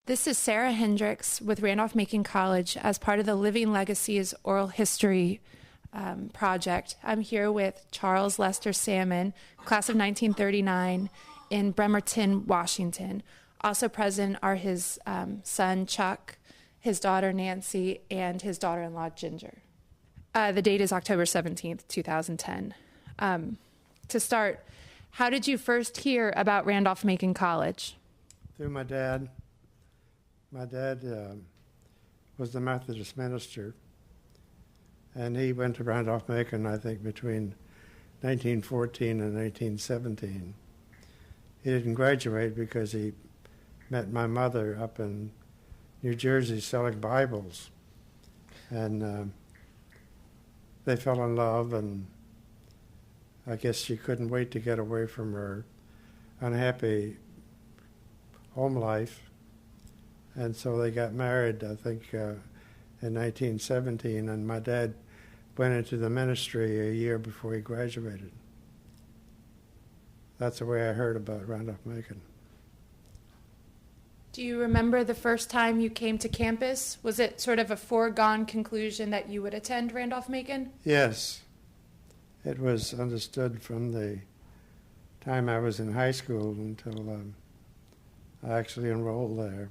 This is Sarah Hendricks with Randolph-Macon College as part of the Living Legacies Oral History project. I'm here with Charles Lester Salmon, class of 1939 in Bremerton, Washington. Also present are his son Chuck, his daughter Nancy, and his daughter-in-law Ginger. The date is October 17th, 2010. To start, how did you first hear about Randolph-Macon College? Through my dad. My dad was the Methodist minister, and he went to Randolph-Macon, I think, between 1914 and 1917. He didn't graduate because he met my mother up in New Jersey selling Bibles, and they fell in love, and I guess she couldn't wait to get away from her unhappy home life. And so they got married, I think, in 1917, and my dad went into the ministry a year before he graduated. That's the way I heard about Randolph-Macon. Do you remember the first time you came to campus? Was it sort of a foregone conclusion that you would attend Randolph-Macon? Yes. It was understood from the time I was in high school until I actually enrolled there.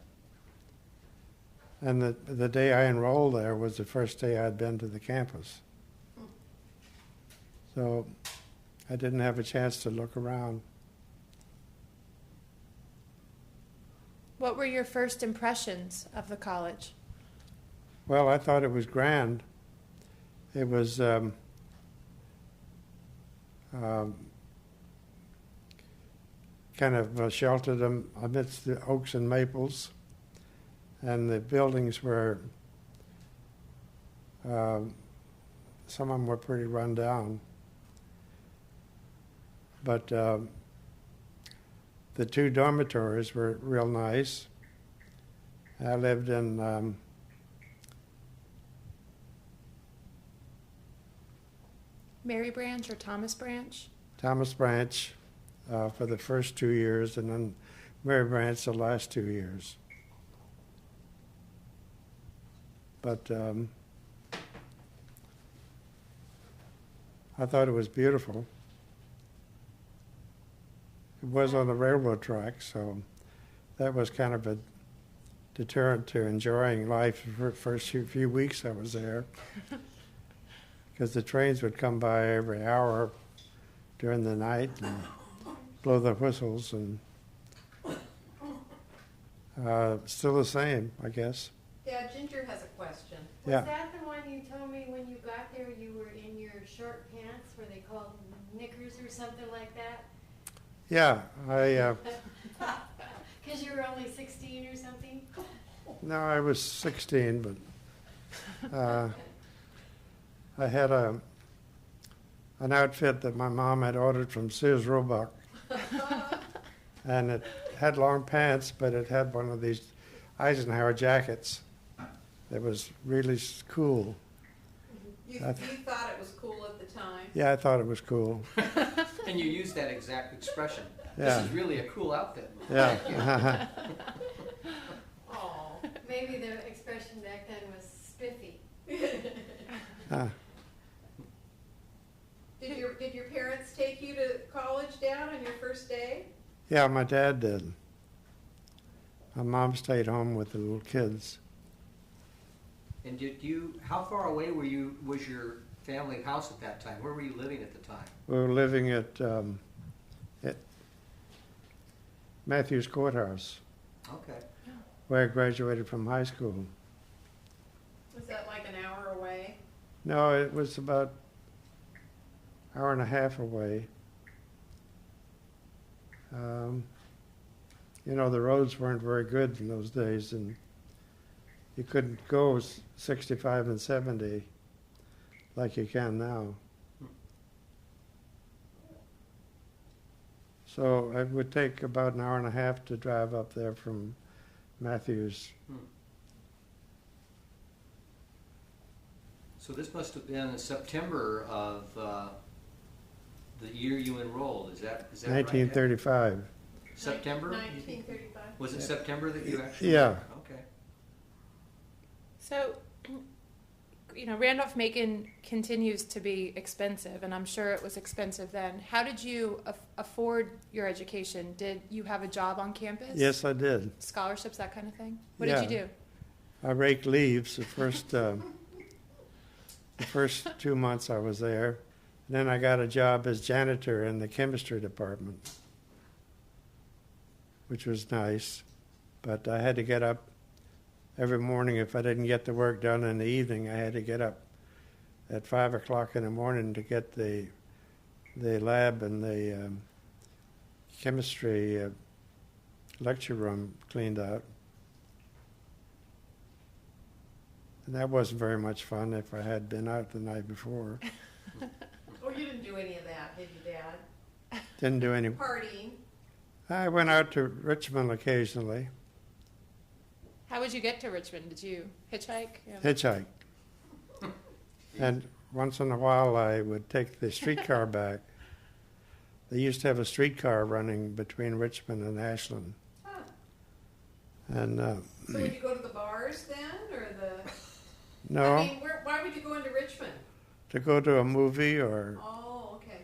And the day I enrolled there was the first day I'd been to the campus. So I didn't have a chance to look around. What were your first impressions of the college? Well, I thought it was grand. It was kind of sheltered amidst the oaks and maples. And the buildings were, some of them were pretty run down. But the two dormitories were real nice. I lived in Mary Branch or Thomas Branch? Thomas Branch for the first 2 years, and then Mary Branch the last 2 years. But I thought it was beautiful. It was on the railroad track, so that was kind of a deterrent to enjoying life for the first few weeks I was there. Because the trains would come by every hour during the night and blow their whistles, and still the same, I guess. Yeah, Ginger has a question. Yeah. Was that the one you told me when you got there you were in your short pants, were they called knickers or something like that? Yeah, Because you were only 16 or something? no, I was 16, but I had an outfit that my mom had ordered from Sears Roebuck, and it had long pants, but it had one of these Eisenhower jackets. That was really cool. You thought it was cool at the time? Yeah, I thought it was cool. And you used that exact expression. Yeah. This is really a cool outfit. Yeah. Oh, maybe the expression back then was spiffy. Did your parents take you to college down on your first day? Yeah, my dad did. My mom stayed home with the little kids. And how far away was your family house at that time? Where were you living at the time? We were living at Matthews Courthouse, Okay. where I graduated from high school. Was that like an hour away? No, it was about an hour and a half away. The roads weren't very good in those days, and you couldn't go 65 and 70 like you can now. So it would take about an hour and a half to drive up there from Matthews. So this must have been in September of the year you enrolled. Is that right? 1935. September? 1935. Was it September that you actually? Yeah. Okay. So, Randolph-Macon continues to be expensive, and I'm sure it was expensive then. How did you afford your education? Did you have a job on campus? Yes, I did. Scholarships, that kind of thing? What did you do? I raked leaves the first 2 months I was there. And then I got a job as janitor in the chemistry department, which was nice. But I had to get up every morning. If I didn't get the work done in the evening, I had to get up at 5 o'clock in the morning to get the lab and the chemistry lecture room cleaned out. And that wasn't very much fun if I had been out the night before. Oh, you didn't do any of that, did you, Dad? Didn't do any. Partying. I went out to Richmond occasionally. How would you get to Richmond? Did you hitchhike? Yeah. Hitchhike. And once in a while I would take the streetcar back. They used to have a streetcar running between Richmond and Ashland. Huh. And So would you go to the bars then, or the? no, I mean, why would you go into Richmond? to go to a movie or Oh, okay.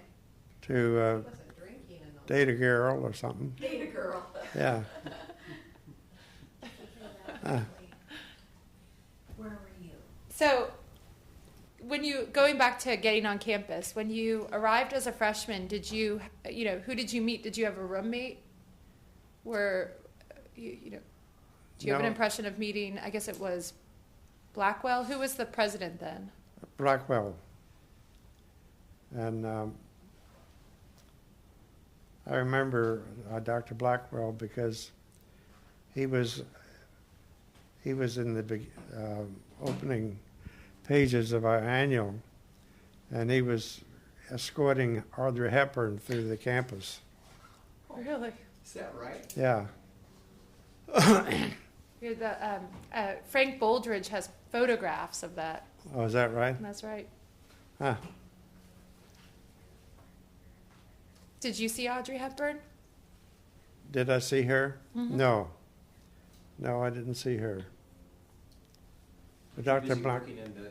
to He wasn't drinking in those. date a girl or something. Date a girl. Yeah. Where were you? So, going back to getting on campus, when you arrived as a freshman, who did you meet? Did you have a roommate? Do you have an No. impression of meeting, I guess it was Blackwell? Who was the president then? Blackwell. And I remember Dr. Blackwell because he was in the opening pages of our annual, and he was escorting Audrey Hepburn through the campus. Really? Is that right? Yeah. Frank Boldridge has photographs of that. Oh, is that right? That's right. Huh. Did you see Audrey Hepburn? Did I see her? Mhm. No. No, I didn't see her. But Dr. Black.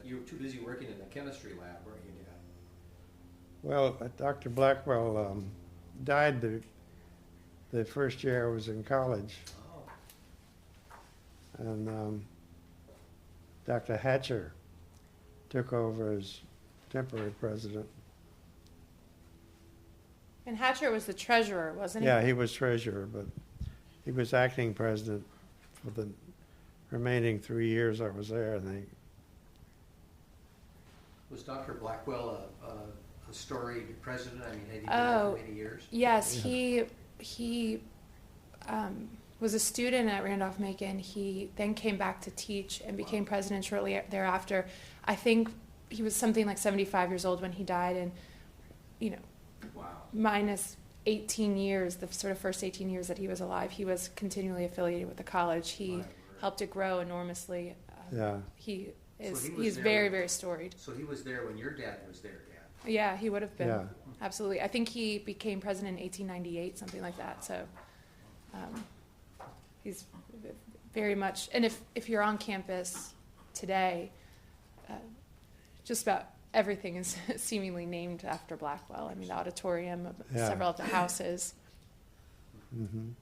You were too busy working in the chemistry lab, weren't you, Dad? Well, Dr. Blackwell died the first year I was in college, Oh. and Dr. Hatcher took over as temporary president. And Hatcher was the treasurer, wasn't he? Yeah, he was treasurer, but he was acting president for the remaining 3 years I was there, I think. Was Dr. Blackwell a storied president? I mean, had he been there Oh, for many years? Yes, Yeah. he was a student at Randolph-Macon. He then came back to teach and became president shortly thereafter. I think he was something like 75 years old when he died, and Wow. minus 18 years, the sort of first 18 years that he was alive, he was continually affiliated with the college. He My word. helped it grow enormously. Yeah. He's there very, when- very storied. So he was there when your dad was there, Dad? Yeah, he would have been. Yeah. Absolutely. I think he became president in 1898, something like that. So he's very much, and if you're on campus today, just about everything is seemingly named after Blackwell. I mean, the auditorium, Yeah. several of the houses. Hmm.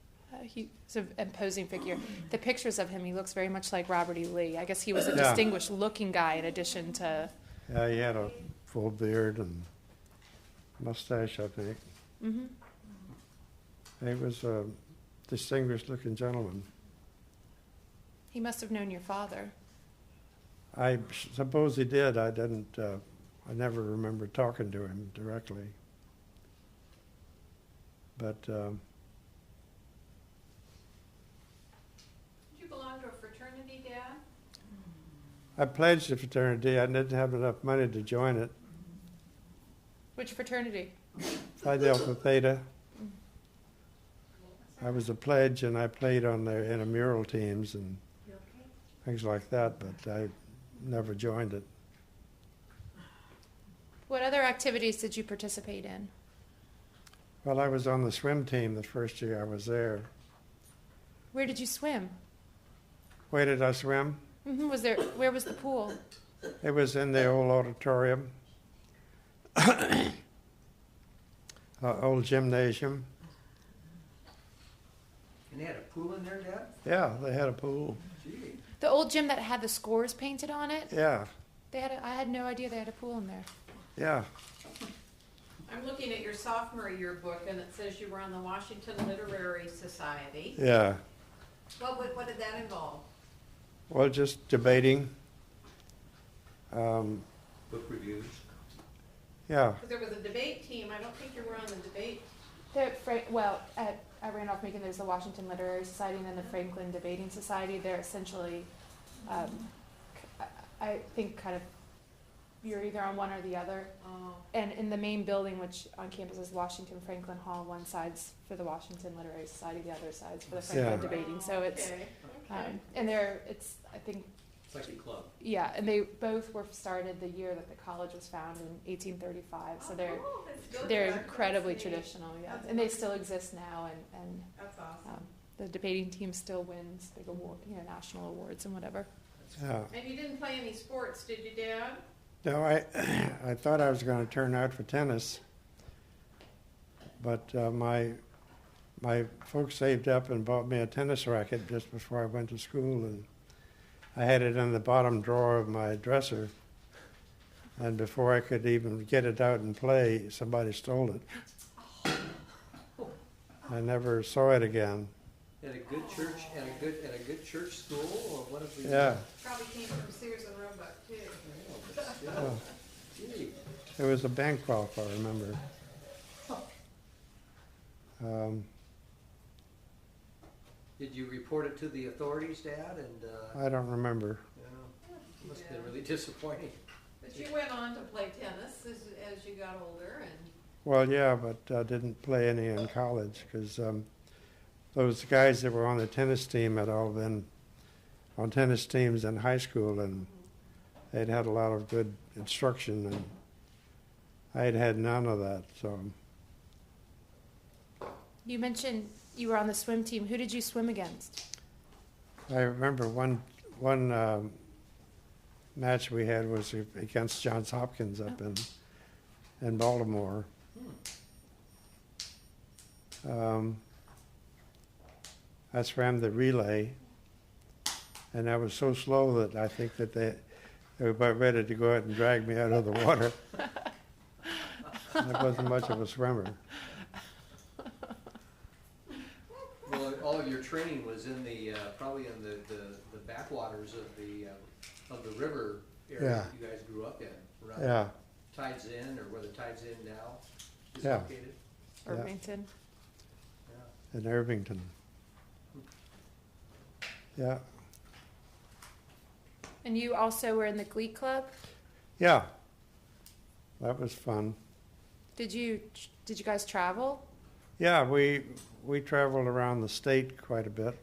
He's an imposing figure. The pictures of him, he looks very much like Robert E. Lee. I guess he was a Yeah. distinguished looking guy in addition to... Yeah, he had a full beard and mustache, I think. hmm He was a distinguished looking gentleman. He must have known your father. I suppose he did. I didn't, I never remember talking to him directly. But Did you belong to a fraternity, Dad? I pledged the fraternity. I didn't have enough money to join it. Which fraternity? Phi Delta Theta. I was a pledge, and I played on their intramural teams and You okay? things like that, but I never joined it. What other activities did you participate in? Well, I was on the swim team the first year I was there. Where did you swim? Where did I swim? Where was the pool? It was in the old auditorium, old gymnasium. And they had a pool in there, Dad? Yeah, they had a pool. Gee. The old gym that had the scores painted on it? Yeah, I had no idea they had a pool in there. yeah. I'm looking at your sophomore yearbook, and it says you were on the Washington Literary Society. Yeah. What did that involve? Well, just debating. Book reviews. Yeah, Because there was a debate team. I don't think you were on the debate. At Randolph-Macon, there's the Washington Literary Society and then the Franklin Debating Society. They're essentially, I think, kind of, you're either on one or the other. Oh. And in the main building, which on campus is Washington Franklin Hall, one side's for the Washington Literary Society, the other side's for the Franklin Yeah. Debating. So it's, Okay. and I think, It's like a club. yeah, and they both were started the year that the college was founded in 1835. So they're Oh, that's good. they're That's incredibly neat. traditional, yeah, That's and they still exist now. And That's awesome. the debating team still wins big award, national awards and whatever. yeah. And you didn't play any sports, did you, Dad? No, I thought I was going to turn out for tennis, but my folks saved up and bought me a tennis racket just before I went to school, and I had it in the bottom drawer of my dresser. And before I could even get it out and play, somebody stole it. I never saw it again. At a good church, at a good church school, or what if we? Yeah, Probably came from Sears and Roebuck, too. Yeah. Gee. it was a Bancroft, I remember. Did you report it to the authorities, Dad? And I don't remember. must have been really disappointing. But you went on to play tennis as you got older, and Well, yeah, but I didn't play any in college because those guys that were on the tennis team had all been on tennis teams in high school, and they'd had a lot of good instruction, and I had had none of that. So You mentioned you were on the swim team. Who did you swim against? I remember one match we had was against Johns Hopkins up in Baltimore. I swam the relay, and I was so slow that I think that they were about ready to go out and drag me out of the water. I wasn't much of a swimmer. Well, all of your training was in the probably in the backwaters of the river area Yeah. that you guys grew up in, around Yeah, Tides Inn, or where the Tides Inn now is Yeah. located. Yeah. Irvington. Yeah. in Irvington. Yeah, And you also were in the Glee Club. yeah, that was fun. Did you guys travel? Yeah, we traveled around the state quite a bit.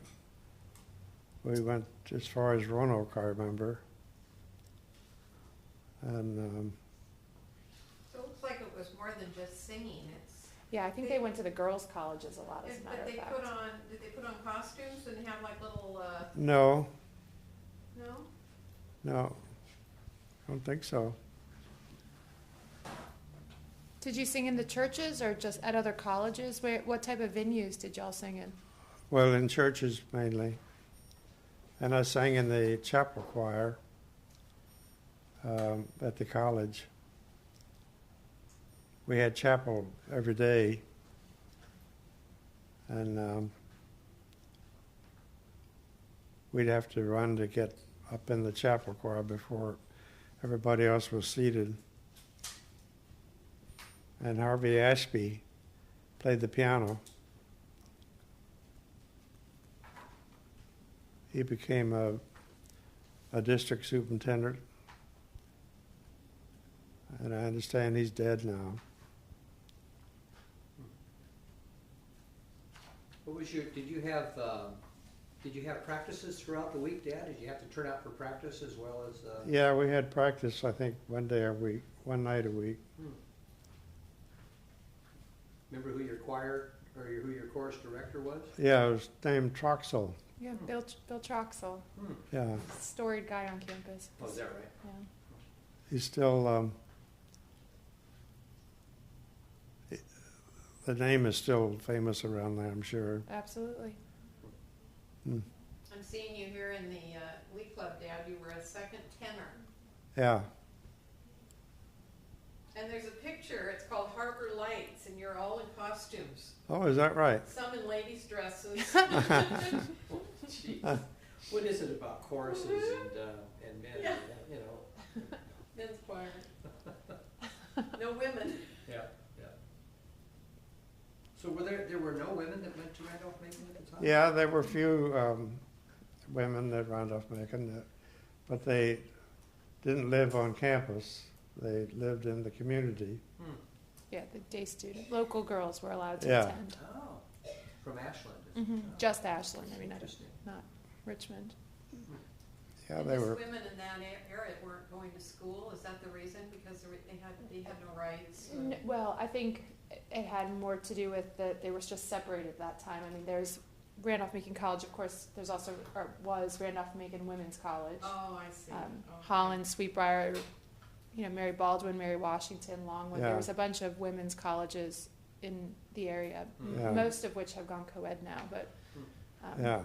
We went as far as Roanoke, I remember. And so it looks like it was more than just singing. Yeah, I think they went to the girls' colleges a lot, as a matter But of they fact. did they put on costumes and have like little, no, no? I don't think so. Did you sing in the churches or just at other colleges? What type of venues did y'all sing in? Well, in churches mainly. And I sang in the chapel choir at the college. We had chapel every day. And we'd have to run to get up in the chapel choir before everybody else was seated. And Harvey Ashby played the piano. He became a district superintendent, and I understand he's dead now. What was did you have practices throughout the week, Dad? Did you have to turn out for practice as well as? Yeah, we had practice, I think, one night a week. Remember who your choir, or who your chorus director was? Yeah, it was named Troxel. Yeah, Bill Troxel, Yeah, storied guy on campus. Oh, is that right? Yeah. he's still, the name is still famous around there, I'm sure. Absolutely. Mm. I'm seeing you here in the Glee Club, Dad. You were a second tenor. Yeah, And there's a picture, it's called Harbor Lights, and you're all in costumes. oh, is that right? Some in ladies' dresses. Gee, what is it about choruses and men? Yeah. You know. Men's choir. No women. Yeah, yeah. So there were no women that went to Randolph-Macon at the time? Yeah, there were a few women at Randolph-Macon, but they didn't live on campus. They lived in the community. Hmm. Yeah, the day student. Local girls were allowed to Yeah. attend. Oh, from Ashland. Hmm. Oh, Just Ashland. I mean, interesting. not Richmond. Yeah, And they just were. women in that area weren't going to school. Is that the reason? Because they had no rights. Well, I think it had more to do with that they were just separated at that time. I mean, there's Randolph-Macon College, of course. There's also, or was Randolph-Macon Women's College. Oh, I see. Okay. Holland, Sweetbriar, Mary Baldwin, Mary Washington, Longwood. Yeah. There was a bunch of women's colleges in the area, Yeah. most of which have gone co-ed now. But Yeah,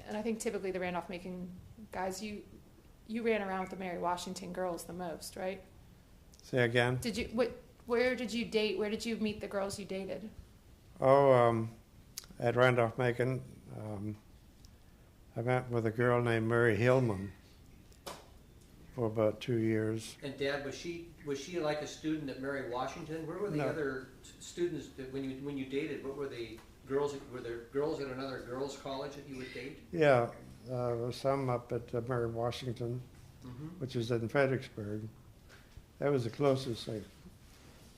and I think typically the Randolph-Macon guys, you ran around with the Mary Washington girls the most, right? say again. Did you? Where did you date? Where did you meet the girls you dated? Oh, at Randolph-Macon, I met with a girl named Mary Hillman for about 2 years. And Dad, was she like a student at Mary Washington? Where were the No. other students that when you dated? What were the girls? Were there girls at another girls' college that you would date? Yeah, there was some up at Mary Washington, Mm-hmm. which is in Fredericksburg. That was the closest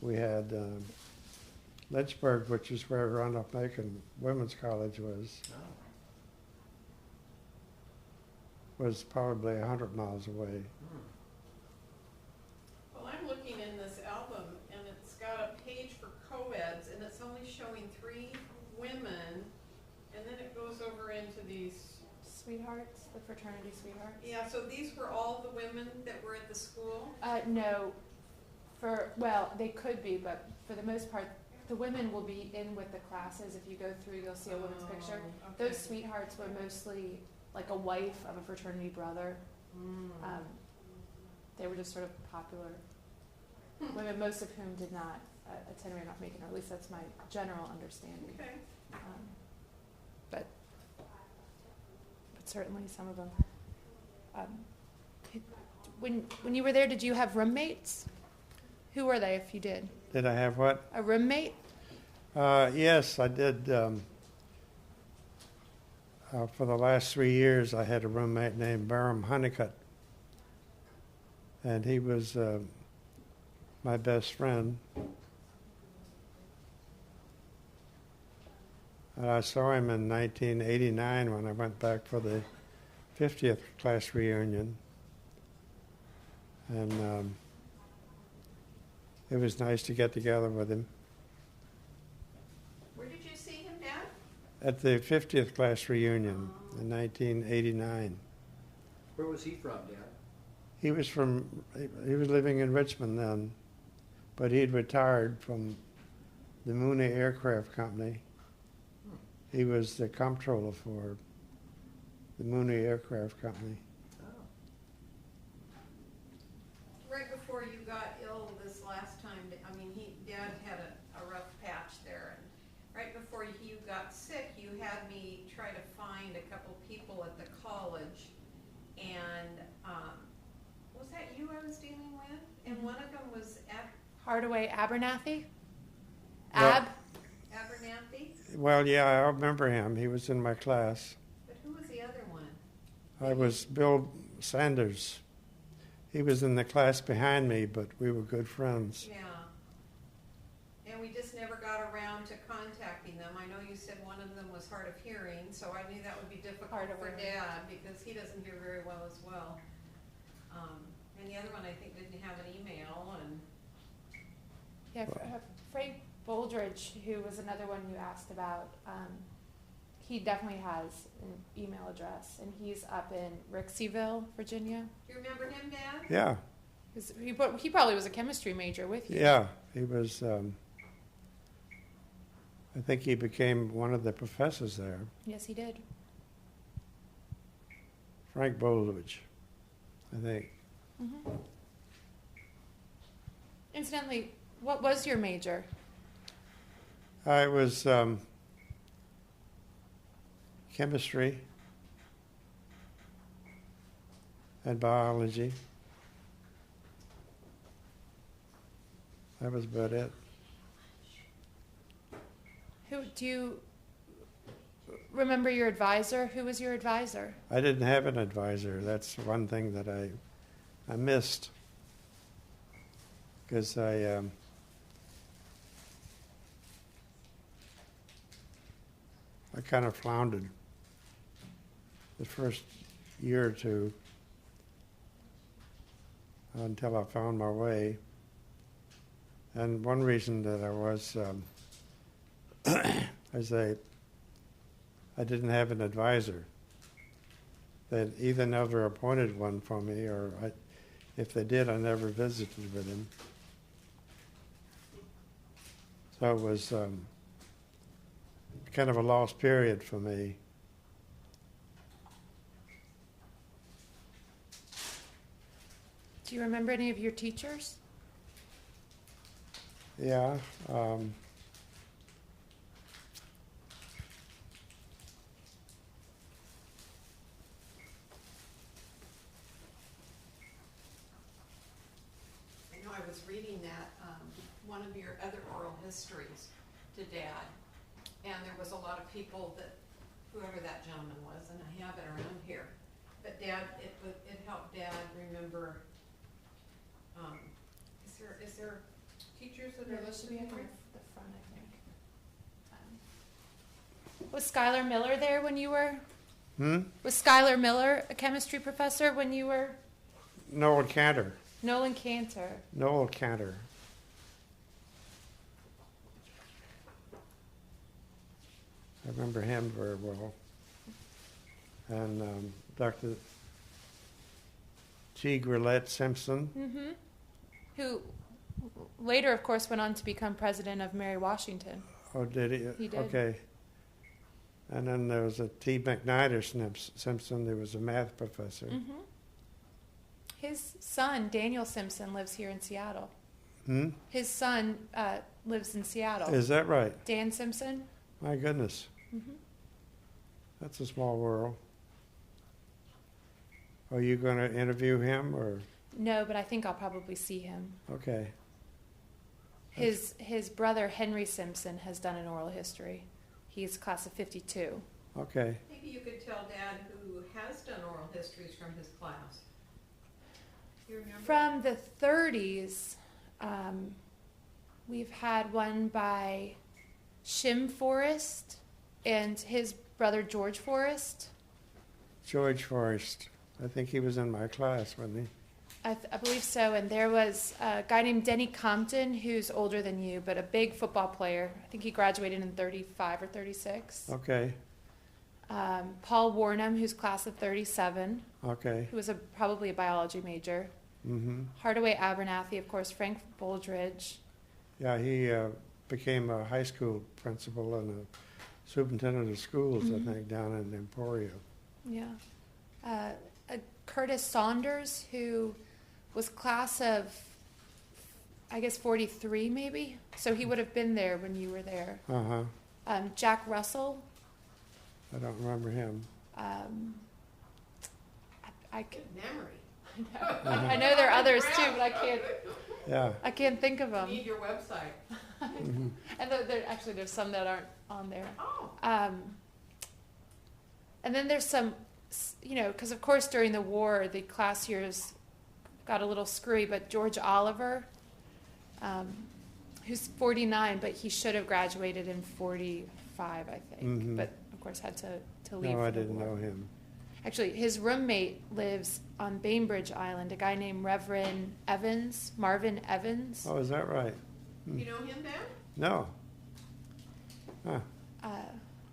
we had. Lynchburg, which is where Randolph-Macon Women's College Oh. was probably 100 miles away. Hmm. Well, I'm looking in this album, and it's got a page for co-eds, and it's only showing 3 women, and then it goes over into these. Sweethearts, the fraternity sweethearts. Yeah, so these were all the women that were at the school? No, they could be, but for the most part, the women will be in with the classes. If you go through, you'll see a women's picture. Oh, okay. Those sweethearts were mostly like a wife of a fraternity brother. Mm. They were just sort of popular women, most of whom did not attend Randolph-Macon, or at least that's my general understanding. Okay. But certainly some of them. When you were there, did you have roommates? Who were they, if you did? Did I have what? A roommate? Yes, I did. For the last 3 years, I had a roommate named Barham Honeycutt, and he was my best friend. And I saw him in 1989 when I went back for the 50th class reunion, and it was nice to get together with him. Where did you see him, Dad? At the 50th class reunion in 1989. Where was he from, Dad? He was living in Richmond then, but he'd retired from the Mooney Aircraft Company. He was the comptroller for the Mooney Aircraft Company. Oh. Right before you got ill this last time, Dad had a rough patch there, and right before you got sick, you had me try to find a couple people at the college, and was that you I was dealing with? And one of them was Hardaway Abernathy? Well- Abernathy, Well, yeah, I remember him. He was in my class. but who was the other one? I was Bill Sanders. He was in the class behind me, but we were good friends. Yeah. And we just never got around to contacting them. I know you said one of them was hard of hearing, so I knew that would be difficult Hard of for hearing. Dad because he doesn't hear very well as well. And the other one I think didn't have an email, and Yeah, Frank Boldridge, who was another one you asked about, he definitely has an email address, and he's up in Rixieville, Virginia. Do you remember him, Dad? Yeah, He probably was a chemistry major with you. yeah. He was, I think he became one of the professors there. Yes, he did. Frank Boldridge, I think. Mm-hmm. Incidentally, what was your major? I was chemistry and biology. That was about it. Who do you remember your advisor? Who was your advisor? I didn't have an advisor. That's one thing that I missed, because I kind of floundered the first year or two until I found my way. And one reason that I was, I didn't have an advisor. They either never appointed one for me, or if they did, I never visited with him. So it was kind of a lost period for me. Do you remember any of your teachers? Yeah. I know I was reading that, one of your other oral histories to Dad, and there was a lot of people that, whoever that gentleman was, and I have it around here. But Dad, it helped Dad remember, is there teachers that are listening? The front, I think. Was Skylar Miller there when you were? Was Skylar Miller a chemistry professor when you were? Noel Cantor. Nolan Cantor. Noel Cantor. I remember him very well. And Dr. G. Grillette Simpson. Mm-hmm. Who later, of course, went on to become president of Mary Washington. Oh, did he? He did. Okay. And then there was a T. McNider Simpson, who was a math professor. Mm-hmm. His son, Daniel Simpson, lives here in Seattle. His son lives in Seattle. Is that right? Dan Simpson. My goodness. Mm-hmm. That's a small world. Are you going to interview him, or? No, but I think I'll probably see him. Okay. His brother, Henry Simpson, has done an oral history. He's class of 52. Okay. Maybe you could tell Dad who has done oral histories from his class. You remember? From the 30s, we've had one by Shim Forrest and his brother George Forrest. George Forrest. I think he was in my class, wasn't he? I believe so. And there was a guy named Denny Compton, who's older than you, but a big football player. I think he graduated in 35 or 36. Okay. Paul Warnham, who's class of 37, Okay. who was probably a biology major. Mm-hmm. Hardaway Abernathy, of course, Frank Boldridge. Yeah, he became a high school principal and a superintendent of schools, Mm-hmm. I think, down in Emporia. Yeah. Curtis Saunders, who was class of, I guess, 43 maybe. So he would have been there when you were there. Uh-huh. Jack Russell. I don't remember him. I Good memory. I know there are others too, but Yeah. I can't think of You them. need your website. Mm-hmm. And actually, there's some that aren't on there. Oh. And then there's some, because of course during the war the class years got a little screwy. But George Oliver, who's 49, but he should have graduated in 45, I think. Mhm. But of course had to leave. No, I for the didn't war. know him. Actually, his roommate lives on Bainbridge Island, a guy named Reverend Evans, Marvin Evans. Oh, is that right? You know him, Dan? No. Huh.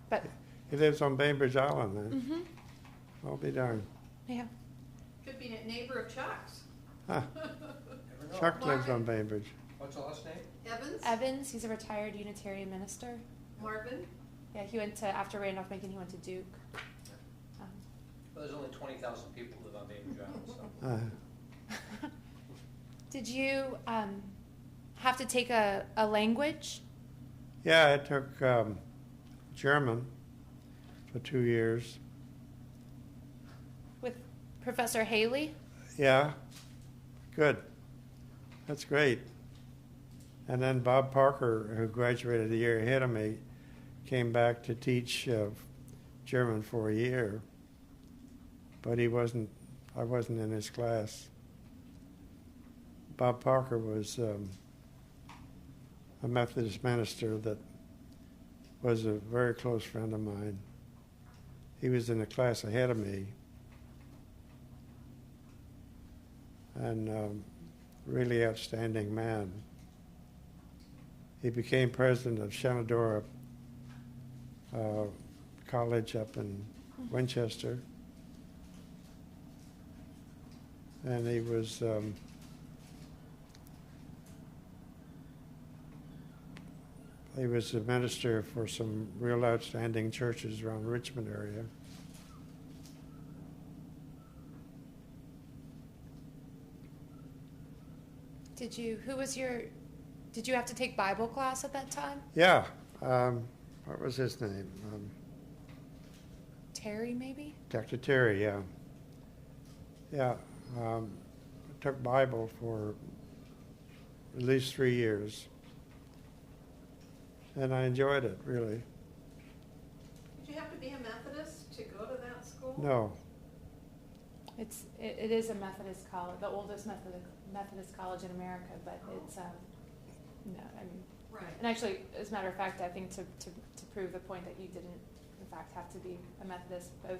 But He lives on Bainbridge Island then. mhm, I'll be darned. yeah. Could be a neighbor of Chuck's. Huh. Never know. Chuck lives Marvin. on Bainbridge. What's the last name? Evans? Evans, he's a retired Unitarian minister. Marvin? Yeah, he went to, after Randolph-Macon, he went to Duke. Um, Well, there's only 20,000 people live on Bainbridge Island, so. Did you have to take a language? Yeah, I took German for 2 years. With Professor Haley? Yeah, good. That's great. And then Bob Parker, who graduated a year ahead of me, came back to teach German for a year. But I wasn't in his class. Bob Parker was a Methodist minister that was a very close friend of mine. He was in a class ahead of me. And really outstanding man. He became president of Shenandoah College up in Winchester. And he was a minister for some real outstanding churches around Richmond area. Did you have to take Bible class at that time? Yeah. What was his name? Terry, maybe? Dr. Terry, yeah. Yeah. I took Bible for at least 3 years. And I enjoyed it, really. Did you have to be a Methodist to go to that school? No. It is a Methodist college, the oldest Methodist college in America, but it's no, I mean, Right. and actually, as a matter of fact, I think to prove the point that you didn't in fact have to be a Methodist, both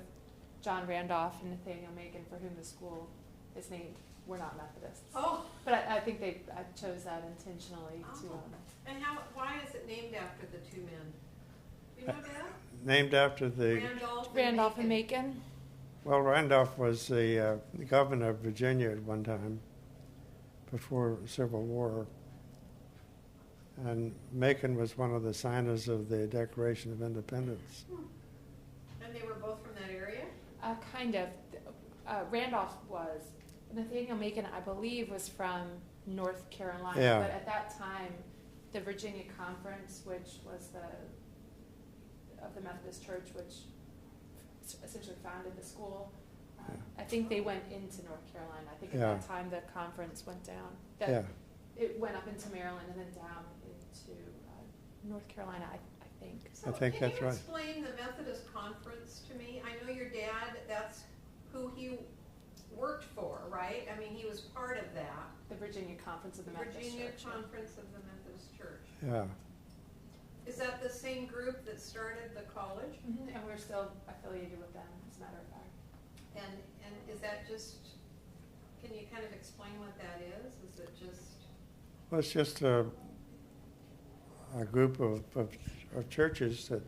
John Randolph and Nathaniel Macon, for whom the school is named, were not Methodists. Oh, But I think they chose that intentionally to. Oh. and why is it named after the two men? You know that? Named after the... Randolph and Macon. Well, Randolph was the governor of Virginia at one time, before the Civil War. And Macon was one of the signers of the Declaration of Independence. And they were both from that area? Kind of. Randolph was. Nathaniel Macon, I believe, was from North Carolina. Yeah. But at that time, the Virginia Conference, which was of the Methodist Church, which essentially founded the school, I think they went into North Carolina. I think at that time the conference went down. It went up into Maryland and then down into North Carolina, I think. So I think that's right. Can you explain the Methodist Conference to me? I know your dad, that's who he worked for, right? I mean, he was part of that. The Virginia Conference of the Methodist Virginia Church. Conference of the Methodist Church. Yeah. Is that the same group that started the college? Mhm, and we're still affiliated with them, as a matter of fact. And is that just, can you kind of explain what that is? Is it just? Well, it's just a group of churches that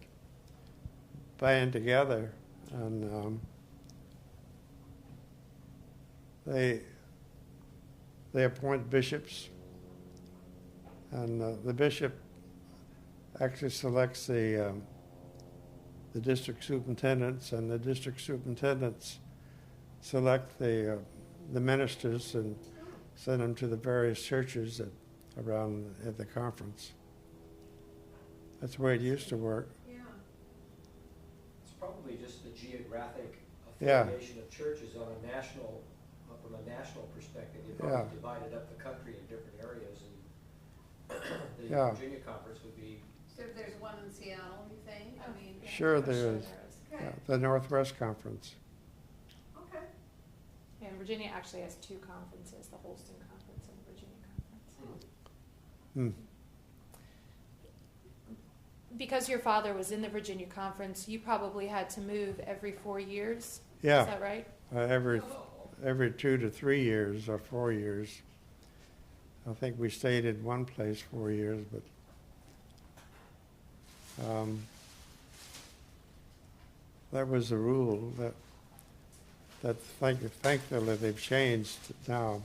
band together, and they appoint bishops, and the bishop actually selects the district superintendents, and the district superintendents select the ministers and send them to the various churches around at the conference. That's the way it used to work. Yeah. It's probably just the geographic Yeah. affiliation of churches on a national, from a national perspective. You Yeah. probably divided up the country in different areas, and the Yeah. Virginia conference would be. So if there's one in Seattle, you think? I mean. Sure there is. Okay. Yeah, the Northwest Conference. Okay. Yeah, and Virginia actually has two conferences, the Holston Conference and Virginia Conference. Hmm. Because your father was in the Virginia Conference, you probably had to move every 4 years. Yeah. Is that right? Every 2 to 3 years or 4 years. I think we stayed in one place 4 years, but that was the rule. That thankfully they've changed now.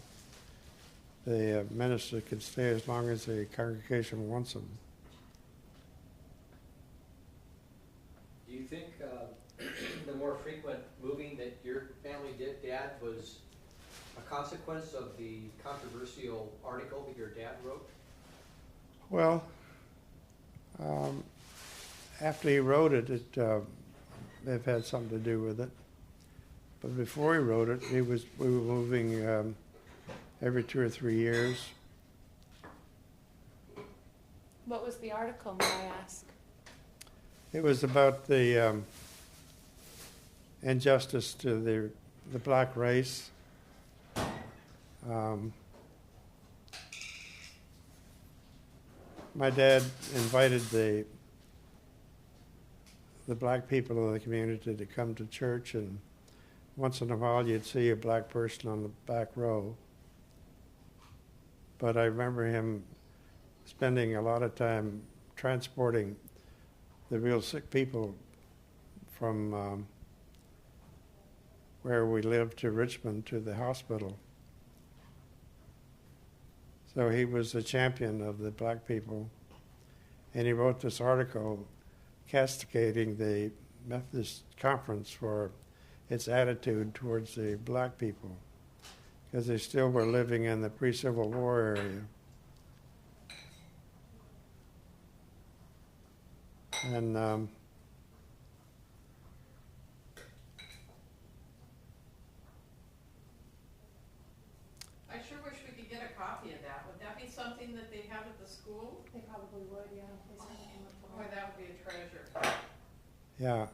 The minister can stay as long as the congregation wants them. Do you think the more frequent moving that your family did, Dad, was a consequence of the controversial article that your dad wrote? Well, after he wrote it, it had something to do with it. But before he wrote it, we were moving every 2 or 3 years. What was the article, may I ask? It was about the injustice to the black race. My dad invited the black people of the community to come to church, and once in a while you'd see a black person on the back row. But I remember him spending a lot of time transporting the real sick people from where we lived to Richmond to the hospital. So he was a champion of the black people, and he wrote this article castigating the Methodist Conference for its attitude towards the black people, because they still were living in the pre-Civil War area. And I sure wish we could get a copy of that. Would that be something that they have at the school? They probably would, yeah. Boy, that would be a treasure. yeah,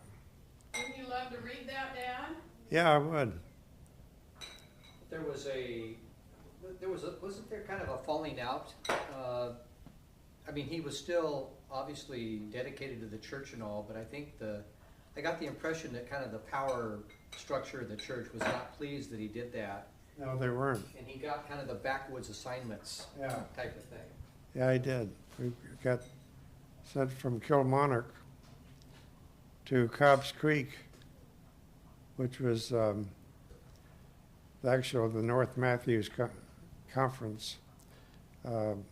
Wouldn't you love to read that, Dad? yeah, I would. Wasn't there kind of a falling out? I mean, he was still obviously dedicated to the church and all, but I got the impression that kind of the power structure of the church was not pleased that he did that. No, they weren't. And he got kind of the backwoods assignments type of thing. Yeah, I did. We got sent from Kilmarnock to Cobb's Creek, which was the North Matthews Conference. I'm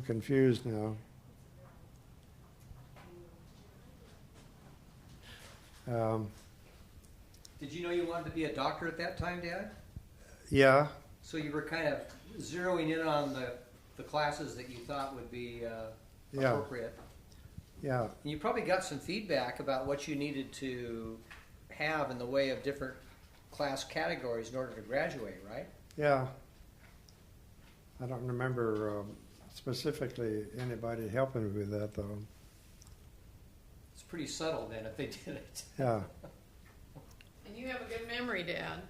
confused now. Did you know you wanted to be a doctor at that time, Dad? Yeah, So you were kind of zeroing in on the classes that you thought would be Yeah. appropriate. yeah, And you probably got some feedback about what you needed to have in the way of different class categories in order to graduate, right? yeah. I don't remember specifically anybody helping me with that, though. It's pretty subtle then if they did it. Yeah, And you have a good memory, Dad.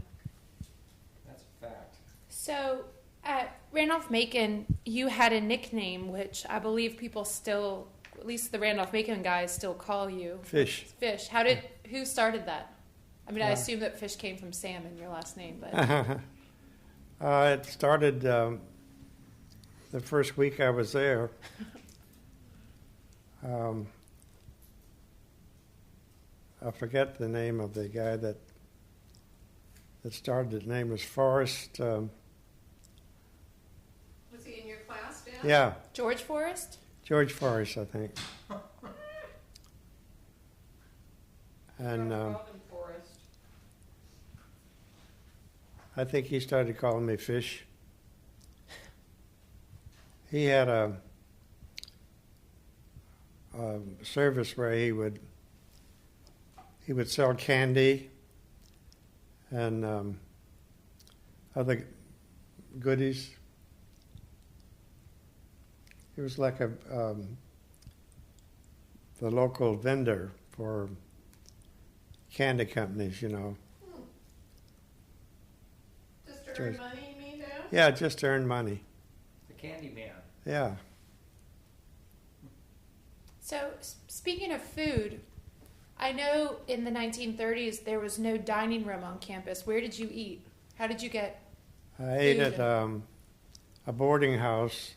That's a fact. So at Randolph-Macon, you had a nickname, which I believe people still, at least the Randolph-Macon guys, still call you. Fish. Fish. Who started that? I mean, I assume that Fish came from Salmon, your last name, but It started the first week I was there. I forget the name of the guy that started. His name was Forrest. Was he in your class, Dad? Yeah, George Forrest? George Forrest, I think. And Called him Forrest. I think he started calling me Fish. He had a service where he would sell candy and other goodies. He was like the local vendor for candy companies, you know. Just to earn money, you mean, Dad? Yeah, just to earn money. The candy man. Yeah. So speaking of food, I know in the 1930s there was no dining room on campus. Where did you eat? How did you get I ate Food. at a boarding house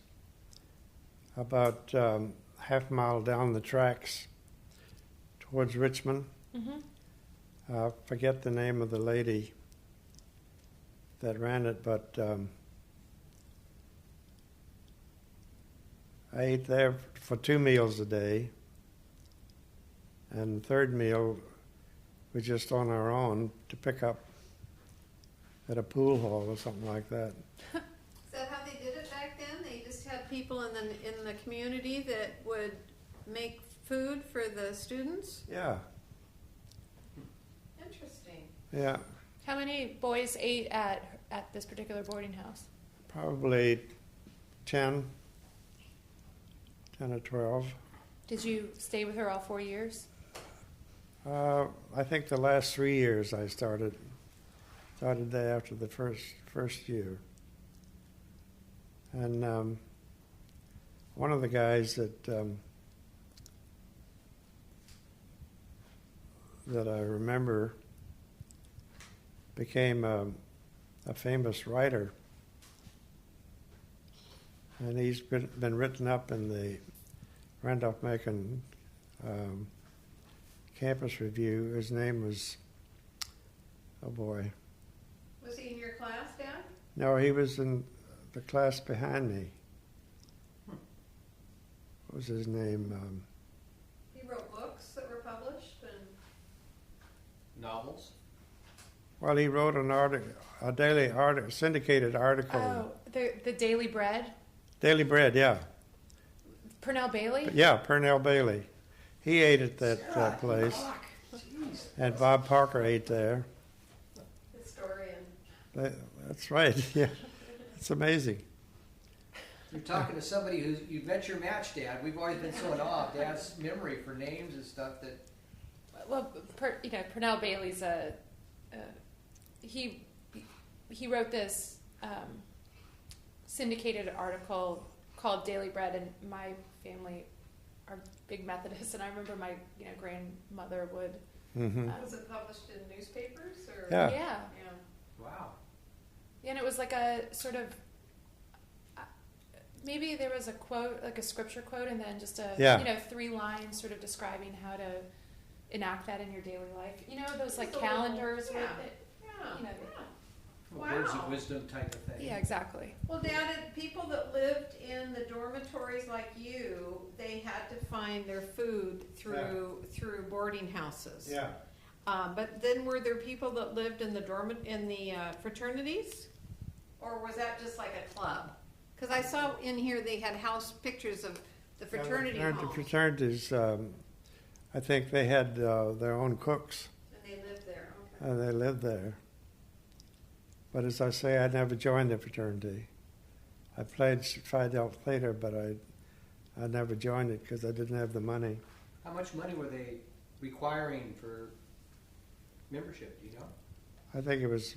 about half a mile down the tracks towards Richmond. Forget the name of the lady that ran it, but I ate there for 2 meals a day, and the third meal was just on our own to pick up at a pool hall or something like that. Is that how they did it back then? They just had people in the community that would make food for the students? Yeah, Interesting. yeah, How many boys ate at this particular boarding house? probably 10 or 12. Did you stay with her all 4 years? I think the last 3 years I started there after the first year. And one of the guys that I remember became a famous writer, and he's been written up in the Randolph-Macon Campus Review. His name was, oh boy. Was he in your class, Dad? No, he was in the class behind me. What was his name? He wrote books that were published and Novels? Well, he wrote a daily article, syndicated article. Oh, the Daily Bread? Daily Bread, yeah. Purnell Bailey? Yeah, Purnell Bailey. He ate at that place. Jeez. And Bob Parker ate there. historian. That's right, yeah. It's amazing. You're talking to somebody who's, you've met your match, Dad. We've always been so in awe of Dad's memory for names and stuff that, Well, Purnell Bailey's he wrote this syndicated article called Daily Bread, and my family are big Methodists, and I remember my grandmother would. Hmm. Was it published in newspapers or? Yeah. Yeah, wow. yeah, and it was like a sort of maybe there was a quote, like a scripture quote, and then just a 3 lines sort of describing how to enact that in your daily life. You know, those like Just a little- calendars with yeah. it. Yeah. You know, Words of Wow. wisdom type of thing. Yeah, exactly. Well, Dad, people that lived in the dormitories like you, they had to find their food through boarding houses. Yeah. But then were there people that lived in the fraternities, or was that just like a club? Because I saw in here they had house pictures of the fraternity The homes, fraternities, I think they had their own cooks, and they lived there. Okay. and they lived there. But as I say, I never joined the fraternity. I played Phi Delta Theta, but I never joined it because I didn't have the money. How much money were they requiring for membership, do you know? I think it was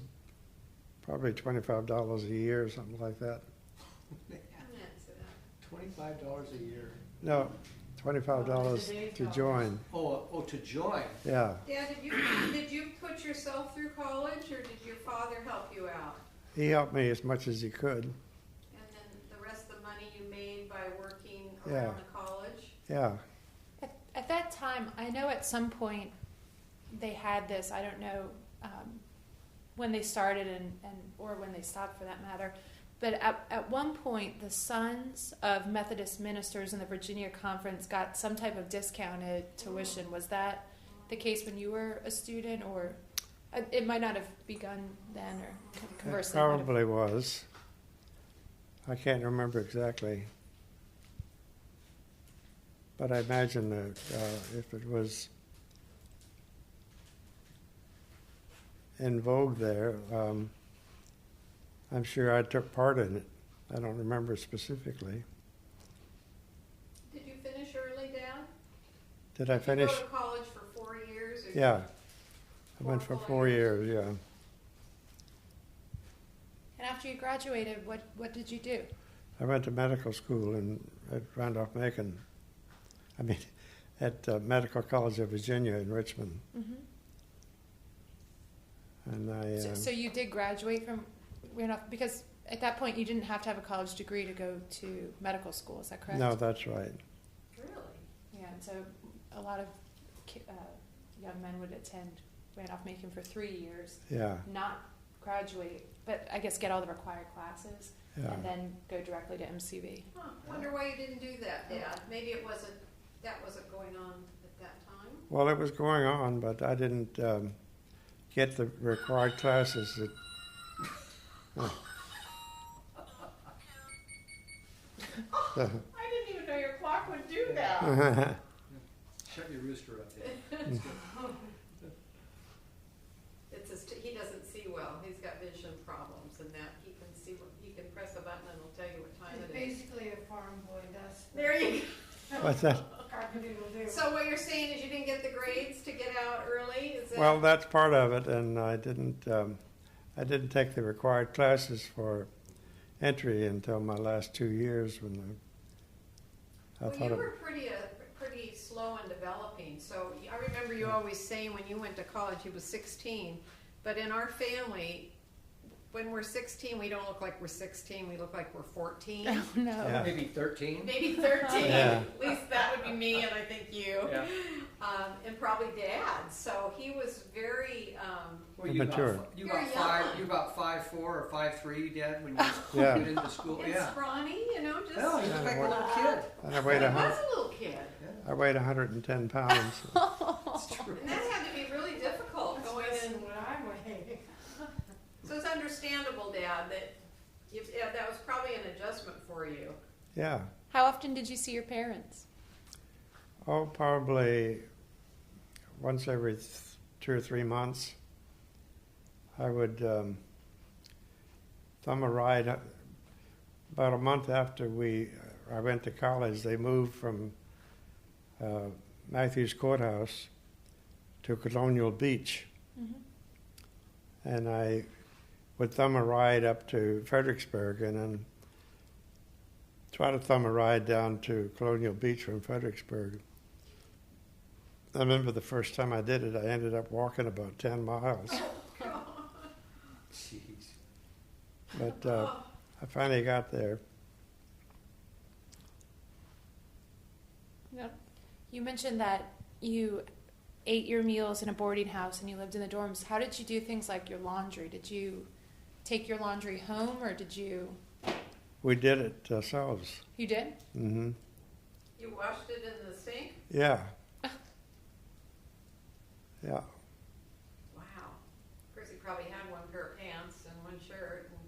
probably $25 a year or something like that. $25 a year. No, $25 to join. Oh, to join. Yeah. Dad, did you put yourself through college, or did your father help you out? He helped me as much as he could. And then the rest of the money you made by working Yeah. around the college? Yeah. At that time, I know at some point they had this. I don't know when they started and or when they stopped, for that matter. But at one point, the sons of Methodist ministers in the Virginia Conference got some type of discounted tuition. Was that the case when you were a student, or it might not have begun then, or It conversely? It might have- probably was. I can't remember exactly. But I imagine that if it was in vogue there, I'm sure I took part in it. I don't remember specifically. Did you finish early, Dad? Did I Did finish? you go to college for 4 years? Or Yeah. I went for 4 4 years, yeah. And after you graduated, what did you do? I went to medical school at Randolph-Macon. I mean, at Medical College of Virginia in Richmond. Mm-hmm. And I, So you did graduate from Randolph, because at that point you didn't have to have a college degree to go to medical school, is that correct? No, that's right. Really? Yeah, and so a lot of young men would attend Randolph-Macon for 3 years, Yeah, not graduate, but I guess get all the required classes, yeah. and then go directly to MCV. Huh, wonder why you didn't do that, Dad. Maybe that wasn't going on at that time? Well, it was going on, but I didn't get the required classes. I didn't even know your clock would do that. Shut your rooster up there. He doesn't see well. He's got vision problems and that. He can press a button and it'll tell you what time It's it is. basically a farm boy, that's. There you What's that? Carpenter will do. go. So what you're saying is you didn't get the grades to get out early? Is that? Well, that's part of it, and I didn't take the required classes for entry until my last 2 years when I Well, thought you of, were pretty slow in developing. So I remember you always saying when you went to college you was 16. But in our family, when we're 16, we don't look like we're 16. We look like we're 14. Oh, no. Yeah. Maybe 13? Maybe 13. Yeah. At least that would be me, and I think you. Yeah. And probably Dad. So he was very. Well, you Mature. about You're five. young. You about 5'4" or 5'3", Dad, when you Yeah. get into school. And Yeah. scrawny, just. No, you look like a little kid. and I He weighed was 100, a little kid. I weighed 110 pounds. It's true. And that had to be really difficult That's going less in. than what I weigh. So it's understandable, Dad, that that was probably an adjustment for you. Yeah. How often did you see your parents? Oh, probably once every 2 or 3 months. I would thumb a ride. About a month after I went to college, they moved from Matthews Courthouse to Colonial Beach. Mm-hmm. And I would thumb a ride up to Fredericksburg and then try to thumb a ride down to Colonial Beach from Fredericksburg. I remember the first time I did it, I ended up walking about 10 miles. Jeez. But I finally got there. Yep. You mentioned that you ate your meals in a boarding house and you lived in the dorms. How did you do things like your laundry? Did you take your laundry home, or did you? We did it ourselves. You did? Mm-hmm. You washed it in the sink? Yeah. Yeah. Wow. Of course, he probably had one pair of pants and one shirt. And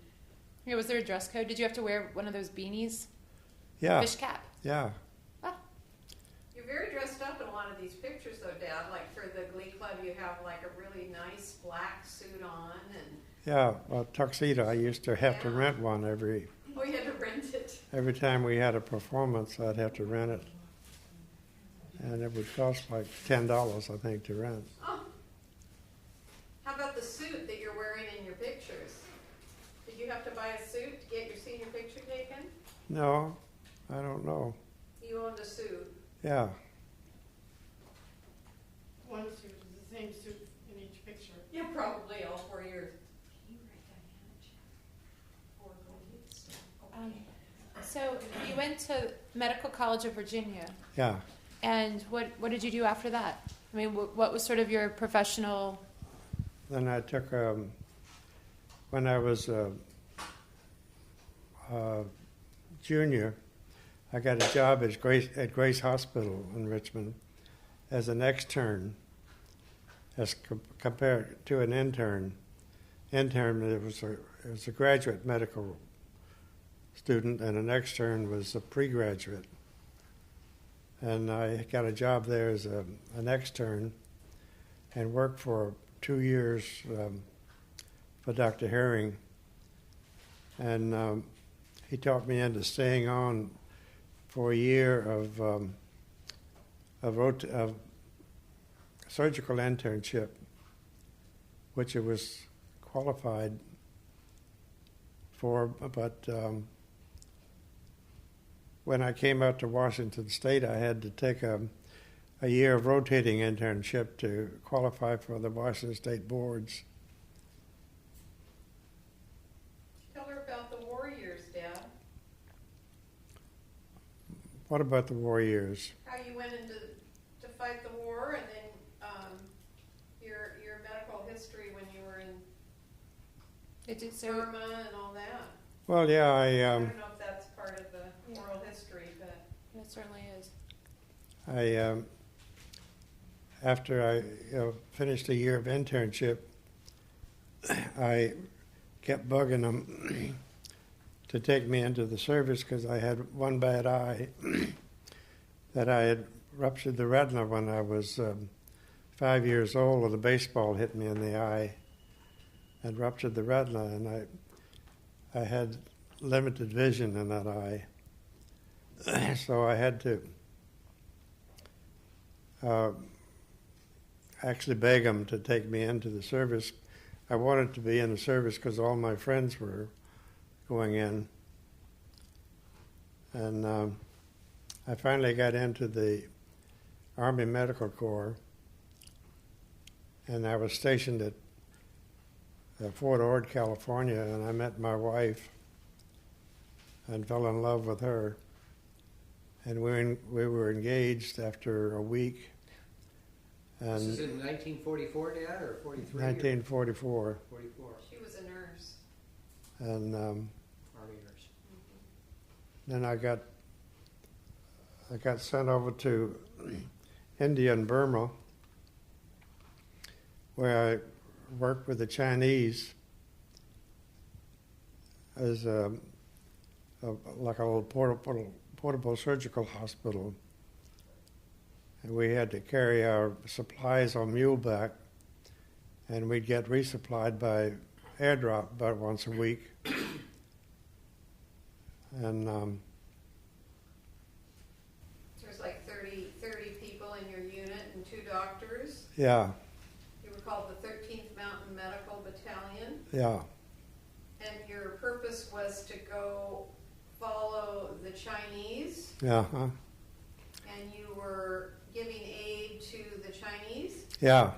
Yeah. Was there a dress code? Did you have to wear one of those beanies? Yeah. Fish cap. Yeah. you're very dressed up in a lot of these pictures, though, Dad. Like for the Glee Club, you have like a really nice black suit on, and Yeah. Well, tuxedo. I used to have to Yeah. rent one every you had to rent it. time we had a performance. I'd have to rent it, and it would cost like $10, I think, to rent. Oh. How about the suit that you're wearing in your pictures? Did you have to buy a suit to get your senior picture taken? No, I don't know. You owned a suit. Yeah. One suit is the same suit in each picture. Yeah, probably all 4 years. So you went to Medical College of Virginia, Yeah. and what did you do after that? I mean, what was sort of your professional? Then I took, when I was junior, I got a job at Grace Hospital in Richmond as an extern, as compared to an intern. Intern, it was a graduate medical student, and an extern was a pre-graduate. And I got a job there as an extern and worked for 2 years for Dr. Herring. And he talked me into staying on for a year of surgical internship, which I was qualified for, but when I came out to Washington State, I had to take a year of rotating internship to qualify for the Washington State boards. What about the war years? How you went into to fight the war, and then your medical history when you were in Burma and all that. Well, yeah, I don't know if that's part of the oral history, but It certainly is. After I finished a year of internship, I kept bugging them to take me into the service because I had one bad eye that I had ruptured the retina when I was 5 years old, and a baseball hit me in the eye and ruptured the retina, and I had limited vision in that eye. So I had to actually beg them to take me into the service. I wanted to be in the service because all my friends were going in. And I finally got into the Army Medical Corps, and I was stationed at Fort Ord, California, and I met my wife and fell in love with her. And we were engaged after a week. And This is in 1944, Dad, or 43? 1944. 44, she was a nurse. And Army nurse. then I got sent over to India and Burma, where I worked with the Chinese as like a little portable surgical hospital. And we had to carry our supplies on muleback, and we'd get resupplied by airdrop about once a week. And There's like 30 people in your unit and 2 doctors. yeah, You were called the 13th Mountain Medical Battalion, yeah, and your purpose was to go follow the Chinese, yeah, and you were giving aid to the Chinese. yeah.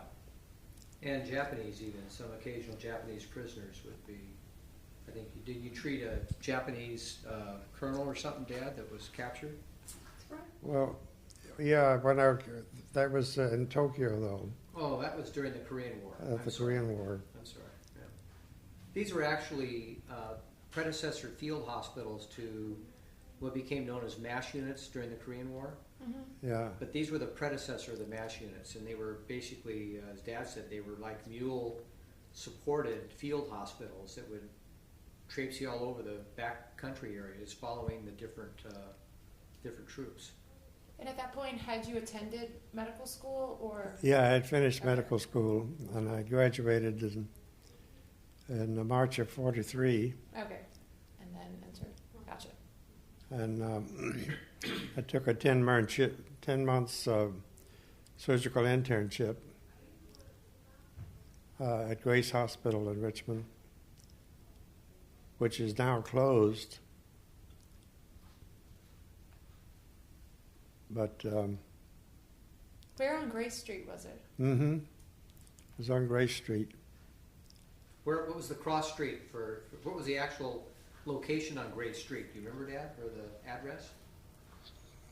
And Japanese even, some occasional Japanese prisoners would be, I think, did you treat a Japanese colonel or something, Dad, that was captured? That's right. Well, yeah. That was in Tokyo, though, Oh, that was during the Korean War. I'm the sorry. Korean War. I'm sorry, yeah. These were actually predecessor field hospitals to what became known as MASH units during the Korean War. Yeah, But these were the predecessor of the MASH units, and they were basically, as Dad said, they were like mule-supported field hospitals that would traipse you all over the back country areas following the different troops. And at that point, had you attended medical school, or? yeah. I had finished Okay. medical school, and I graduated in March of '43. Okay. And then entered. Gotcha. And I took a 10 months surgical internship at Grace Hospital in Richmond, which is now closed. But Where on Grace Street was it? it was on Grace Street. What was the cross street what was the actual location on Grace Street? Do you remember, Dad, or the address?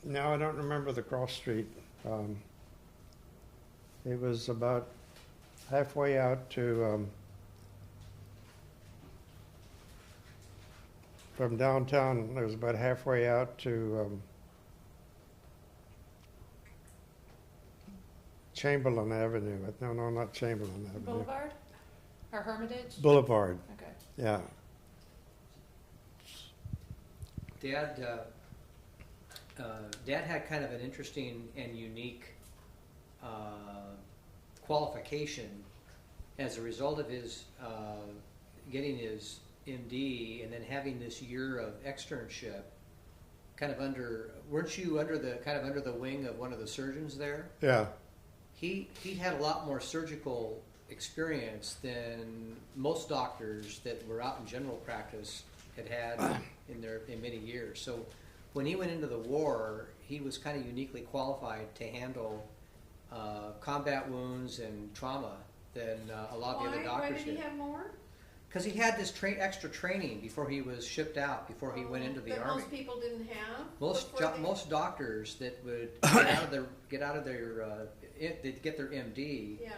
No, I don't remember the cross street. It was about halfway out to from downtown. It was about halfway out to Chamberlain Avenue. No, not Chamberlain Avenue. Boulevard? Or Hermitage? Boulevard. Okay. Yeah. Dad had kind of an interesting and unique qualification as a result of his getting his MD and then having this year of externship. Weren't you under the wing of one of the surgeons there? Yeah. He'd had a lot more surgical experience than most doctors that were out in general practice had in many years. So when he went into the war, he was kind of uniquely qualified to handle combat wounds and trauma than a lot of the other Why doctors did he did. have more? Because he had this extra training before he was shipped out, before he went into the that army. most people didn't have? Most before they- most doctors that would get out of their they'd get their MD. Yeah.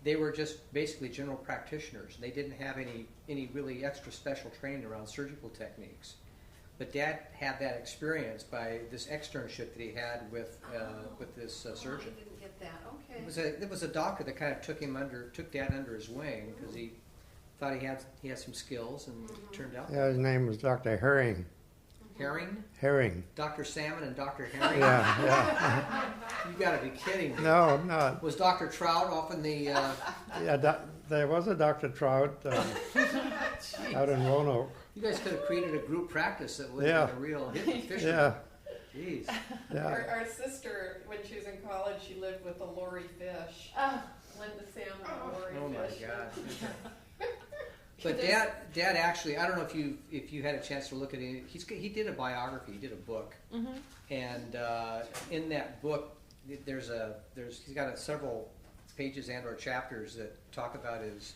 They were just basically general practitioners. They didn't have any really extra special training around surgical techniques. But Dad had that experience by this externship that he had with this surgeon. I didn't get that. Okay. It was a doctor that kind of took Dad under his wing because he thought he had some skills, and it turned out. Yeah, his name was Dr. Herring. Herring, Herring. Dr. Salmon, and Dr. Herring. Yeah, You got to be kidding me. No, I'm not. Was Dr. Trout often the? Yeah, there was a Dr. Trout out in Roanoke. You guys could have created a group practice that would have been a real hit with fishermen. Yeah, Jeez. yeah. Our sister, when she was in college, she lived with the Lori Fish. Oh, Linda Salmon and Lori Oh my Fish. God. But Dad actually, I don't know if you had a chance to look at it. He did a biography. He did a book, and in that book, he's got several pages and/or chapters that talk about his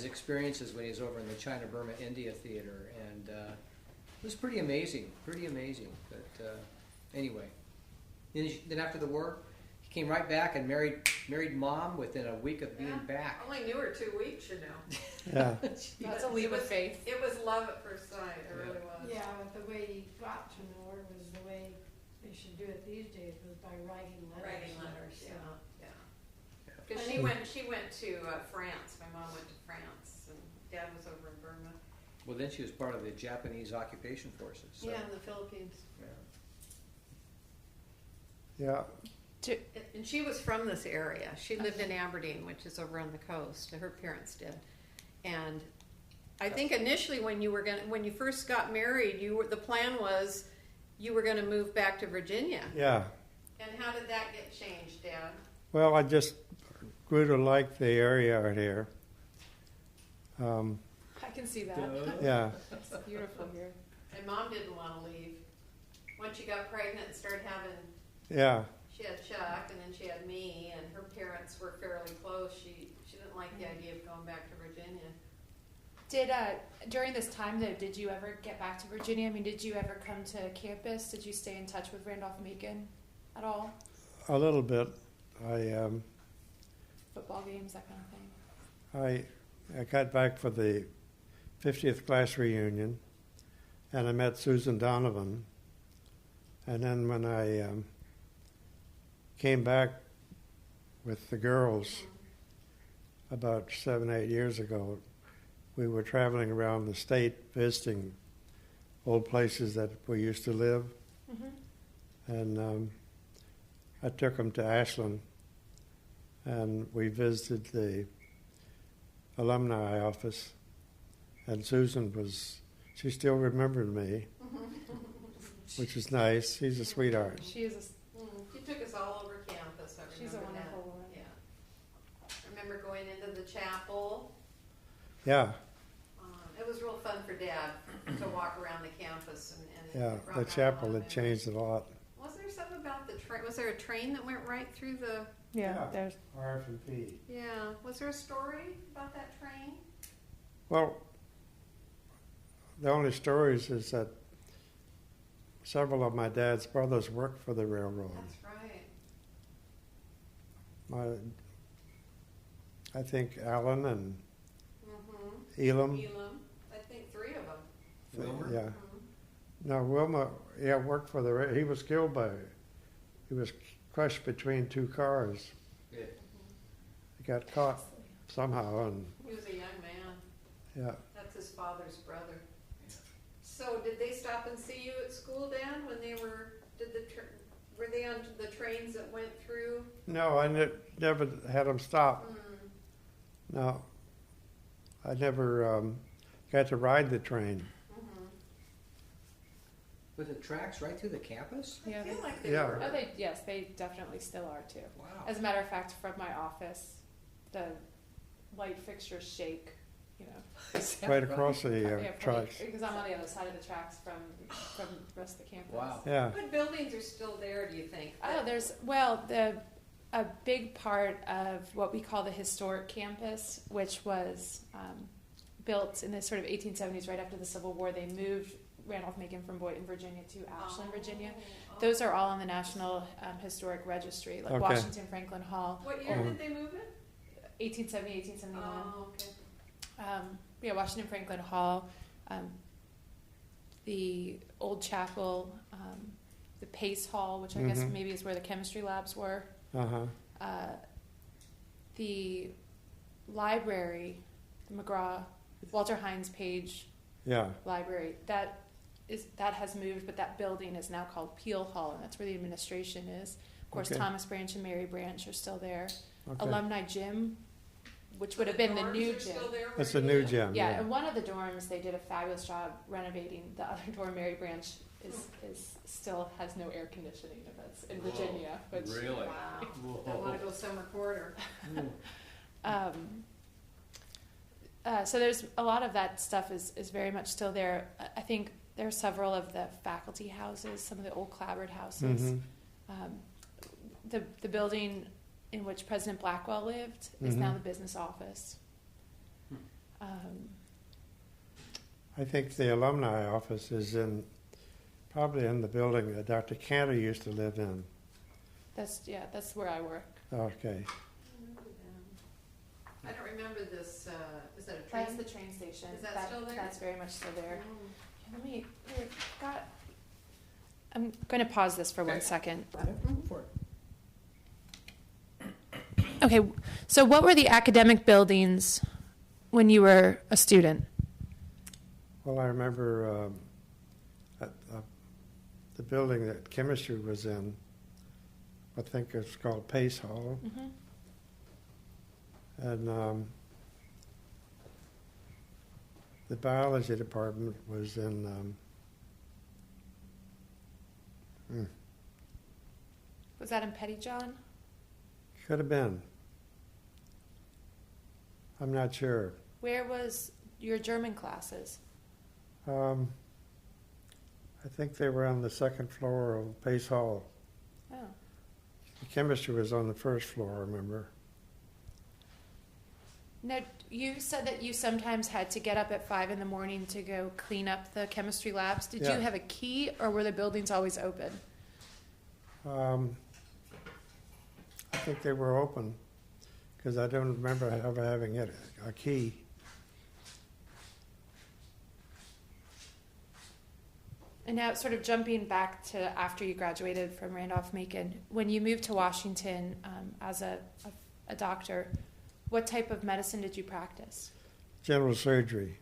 experiences when he was over in the China, Burma, India theater, and it was pretty amazing. But anyway, then after the war, he came right back and married Mom within a week of being back. I only knew her 2 weeks, you know. Yeah. that's a leap of faith. It was love at first sight. It really was. Yeah, but the way he got to know her was the way they should do it these days, was by writing letters. Writing letters. So. Yeah. Because she went to France. My mom went to France, and Dad was over in Burma. Well, then she was part of the Japanese occupation forces. So. Yeah, in the Philippines. Yeah. And she was from this area. She lived in Aberdeen, which is over on the coast. Her parents did. And I think initially when you first got married, the plan was you were going to move back to Virginia. Yeah. And how did that get changed, Dad? Well, I just grew to like the area out here. I can see that. Yeah. It's beautiful here. And Mom didn't want to leave. Once she got pregnant and started having, Yeah. she had Chuck, and then she had me, and her parents were fairly close. She didn't like the idea of going back to Virginia. Did during this time though, did you ever get back to Virginia? I mean, did you ever come to campus? Did you stay in touch with Randolph-Macon at all? A little bit. Football games, that kind of thing. I got back for the 50th class reunion, and I met Susan Donovan. And then when I came back with the girls about 7, 8 years ago, we were traveling around the state visiting old places that we used to live. And I took them to Ashland, and we visited the alumni office, and Susan she still remembered me, which is nice. She's a sweetheart. She is. She took us all over campus. She's a that. wonderful woman. Yeah. I remember going into the chapel. Yeah, It was real fun for Dad to walk around the campus and yeah. brought The back a chapel lot of had changed a lot. Was there something about the train? Was there a train that went right through the? Yeah, there's. RF&P. Yeah. Was there a story about that train? Well, the only stories is that several of my dad's brothers worked for the railroad. That's right. I think Allen and Mm-hmm. Elam. Elam. I think 3 of them. Wilmer? Yeah. Mm-hmm. No, Wilma, worked for he was killed he was crushed between 2 cars. Yeah. He got caught somehow, and He was a young man. yeah. That's his father's brother. So did they stop and see you at school, Dan, when they were? Were they on the trains that went through? No, I never had him stop. No, I never got to ride the train. With the tracks right through the campus? Yeah, I feel like they Yeah. were. Oh, yes, they definitely still are too. Wow. As a matter of fact, from my office, the light fixtures shake. You know, Right across the yeah, tracks. because I'm on the other side of the tracks from the rest of the campus. Wow. Yeah. What buildings are still there, do you think? Oh, there's a big part of what we call the historic campus, which was built in the sort of 1870s, right after the Civil War. They moved Randolph-Macon from Boynton, Virginia to Ashland, Virginia. Those are all on the National Historic Registry, like Okay. Washington Franklin Hall. What year did they move it? 1870, 1879. Oh, okay. Yeah, Washington Franklin Hall, the Old Chapel, the Pace Hall, which I guess Mhm. maybe is where the chemistry labs were. Uh-huh. The library, the Walter Hines Page Yeah. Library, that has moved, but that building is now called Peel Hall, and that's where the administration is. Of course, Okay. Thomas Branch and Mary Branch are still there. Okay. Alumni Gym, which would have been the dorms new are still gym. there That's where a you new live? gym. Yeah, and one of the dorms, they did a fabulous job renovating. The other dorm, Mary Branch, is still has no air conditioning, and that's in Virginia. Which, Really? Wow. Whoa. Don't want to go summer quarter. So there's a lot of that stuff is very much still there. I think there are several of the faculty houses, some of the old clapboard houses. Mhm. The building in which President Blackwell lived is now Mhm. the business office. I think the alumni office is probably in the building that Dr. Cantor used to live in. That's where I work. Okay. I don't remember this, is that a train? That's the train station. Is that still there? That's very much still there. Oh. I'm going to pause this for one Okay. second. For it. Okay, so what were the academic buildings when you were a student? Well, I remember the building that chemistry was in. I think it's called Pace Hall. Mm-hmm. And the biology department was in, Was that in Pettyjohn? could have been. I'm not sure. Where was your German classes? I think they were on the second floor of Pace Hall. Oh. The chemistry was on the first floor, I remember. Now, you said that you sometimes had to get up at 5 a.m. to go clean up the chemistry labs. Did Yeah. you have a key, or were the buildings always open? I think they were open because I don't remember ever having a key. And now, sort of jumping back to after you graduated from Randolph-Macon, when you moved to Washington as a doctor, what type of medicine did you practice? General surgery.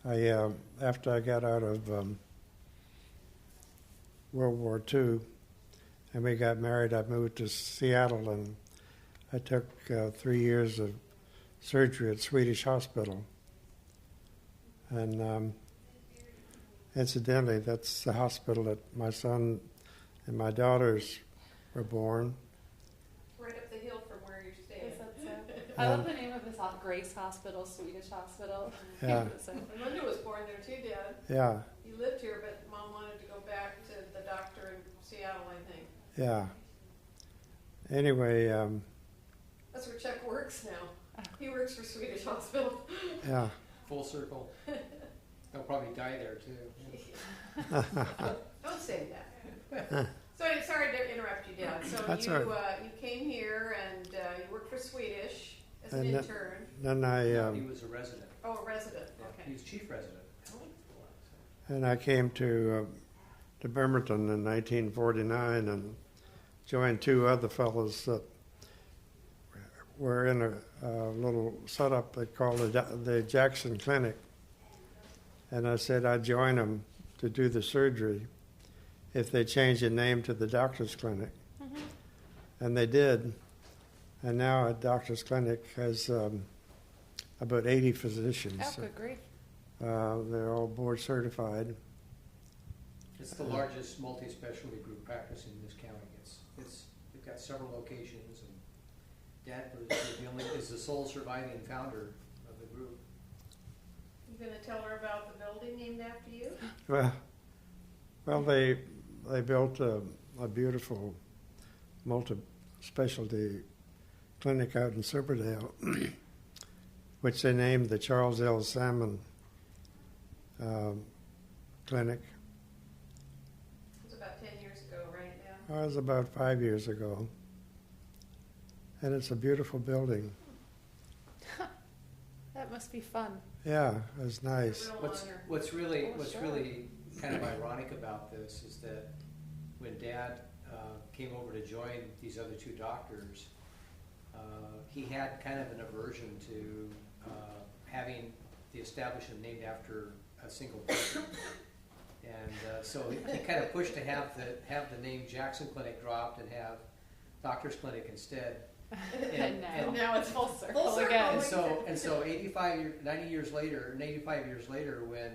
After I got out of World War II and we got married, I moved to Seattle and I took 3 years of surgery at Swedish Hospital. And incidentally, that's the hospital that my son and my daughters were born. Right up the hill from where you're staying. I love the name of this Grace Hospital, Swedish Hospital. Yeah, Linda was born there too, Dad. yeah, You lived here, but Mom wanted to go back to the doctor in Seattle, I think. yeah. Anyway, That's where Chuck works now. He works for Swedish Hospital. yeah. Full circle. They'll probably die there too. Don't say that. Sorry to interrupt you, Dad. So That's you all right. you came here and you worked for Swedish as an And intern. Then He was a resident. Oh, a resident. Yeah, Okay. He was chief resident. I came to Bremerton in 1949 and joined two other fellows that were in a little setup they called the Jackson Clinic. And I said I'd join them to do the surgery if they changed the name to the doctor's clinic. Mm-hmm. And they did. And now a doctor's clinic has about 80 physicians. Oh, good grief. They're all board certified. It's the largest multi-specialty group practice in this county. They've got several locations, and Dad is the sole surviving founder of the group. You gonna tell her about the building named after you? Well, they built a beautiful multi-specialty clinic out in Silverdale which they named the Charles L. Salmon Clinic. It was about 10 years ago, right now. It was about 5 years ago. And it's a beautiful building. That must be fun. Yeah, it was nice. Real What's honor. what's really Oh, what's sure. really kind of ironic about this is that when Dad came over to join these other two doctors, he had kind of an aversion to having the establishment named after a single person, and so he kind of pushed to have the name Jackson Clinic dropped and have Doctor's Clinic instead. And now. And now it's full circle. Full circle. again. And so 85 years later, when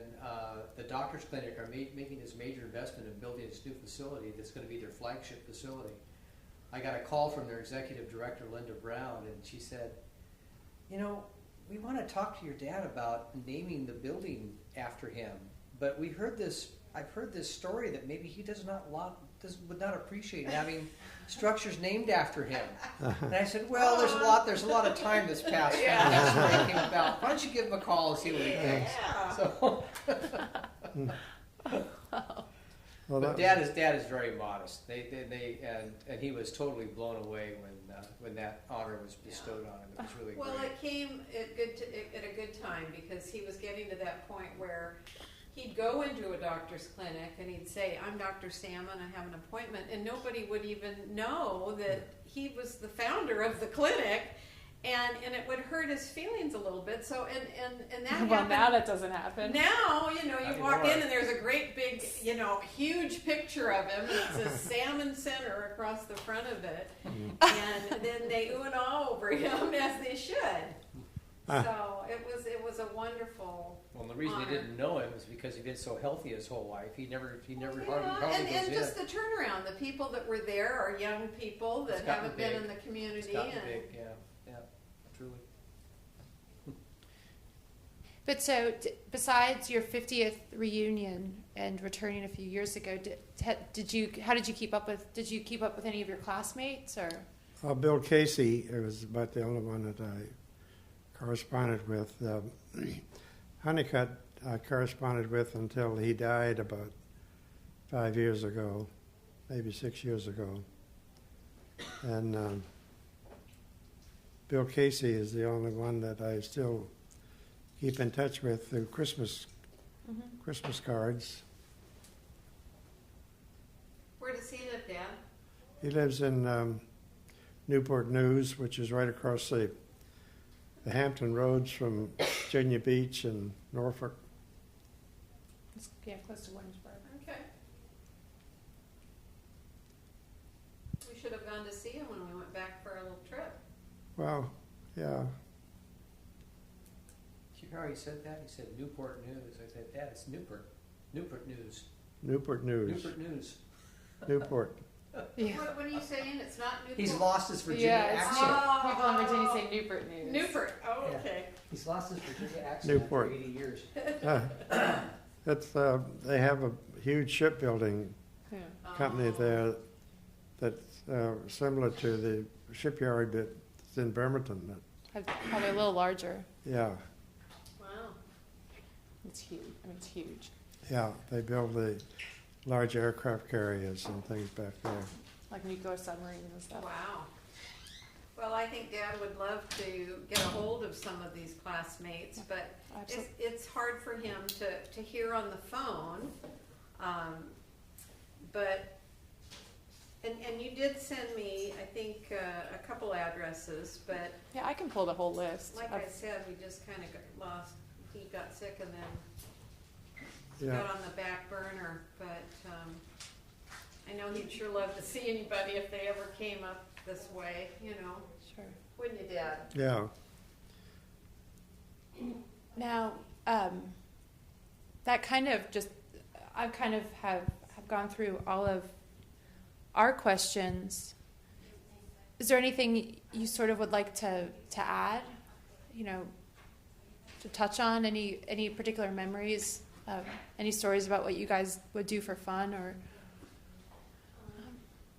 the Doctor's Clinic are making this major investment in building this new facility that's going to be their flagship facility, I got a call from their executive director, Linda Brown, and she said, you know, we want to talk to your dad about naming the building after him, but I've heard this story that maybe he would not appreciate having structures named after him. And I said, well, there's a lot of time that's passed. Yeah. That's why it came about. Why don't you give him a call and see what he thinks? Yeah. So, Well, but Dad is very modest. And he was totally blown away when that honor was bestowed on him. It was really Well, great. it came at a good time because he was getting to that point where he'd go into a doctor's clinic and he'd say, I'm Dr. Salmon, I have an appointment, and nobody would even know that he was the founder of the clinic, and it would hurt his feelings a little bit. So and that Well, happened. now that doesn't happen. Now, you Not walk anymore. in and there's a great big, huge picture of him. It says Salmon Center across the front of it. And then they ooh and ah over him as they should. So it was a wonderful. Well, and the reason honor. they didn't know him is because he'd been so healthy his whole life. He never Yeah, hardly and goes just in. the turnaround. The people that were there are young people that It's gotten haven't been big. in the community. It's gotten And big, yeah, truly. But so, besides your 50th reunion and returning a few years ago, how did you keep up with any of your classmates, or? Bill Casey, it was about the only one that I corresponded with. Honeycutt I corresponded with until he died about 5 years ago, maybe 6 years ago. And Bill Casey is the only one that I still keep in touch with through Christmas cards. where does he live, Dad? He lives in Newport News, which is right across the Hampton Roads from Virginia Beach and Norfolk. Yeah, close to Williamsburg. Okay. We should have gone to see him when we went back for a little trip. Well, yeah. Did you hear how he said that? He said Newport News. I said, Dad, it's Newport. Newport News. Newport News. Newport News. Newport. Yeah. What are you saying? It's not Newport? He's lost his Virginia Yeah, it's accent. Oh. People in Virginia say Newport News. Newport. Oh, Yeah. okay. He's lost his Virginia accent Newport. for 80 years. They have a huge shipbuilding Yeah. company Oh. there that's similar to the shipyard that's in Bremerton. Probably a little larger. Yeah, Wow. It's huge. I mean, it's huge. yeah. They build the large aircraft carriers and things back there. Like nuclear submarines and stuff. Wow. Well, I think Dad would love to get a hold of some of these classmates, but Absolutely. it's hard for him to hear on the phone. But, and you did send me, I think, a couple addresses, but Yeah, I can pull the whole list. like I said, we just kind of got lost. He got sick and then Yeah, got on the back burner, but I know he'd sure love to see anybody if they ever came up this way, Sure. wouldn't you, Dad? yeah. Now, that kind of just, I've kind of have gone through all of our questions. Is there anything you sort of would like to add? To touch on any particular memories, any stories about what you guys would do for fun, or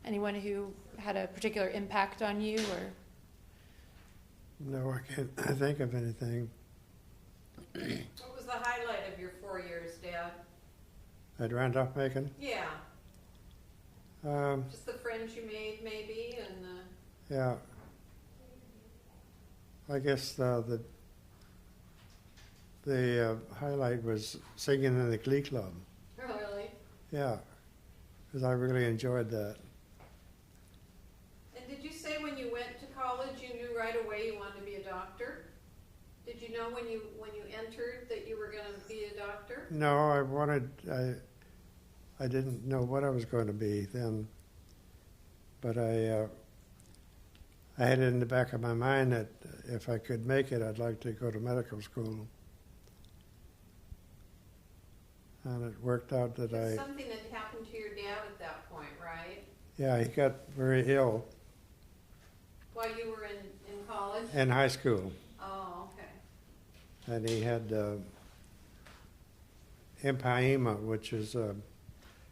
anyone who had a particular impact on you, or No, I can't think of anything. What was the highlight of your 4 years, Dad? At Randolph-Macon. Yeah, Um, just the friends you made, maybe, and yeah. I guess the highlight was singing in the Glee Club. really. Yeah, because I really enjoyed that. And did you say when you went to college, you knew right away you wanted to be a doctor? Did you know when you entered that you were going to be a doctor? No, I didn't know what I was going to be then, but I had it in the back of my mind that if I could make it, I'd like to go to medical school. And it worked out that Something had happened to your dad at that point, right? yeah, he got very ill While you were in college? in high school, Oh, okay. and he had empyema, which is a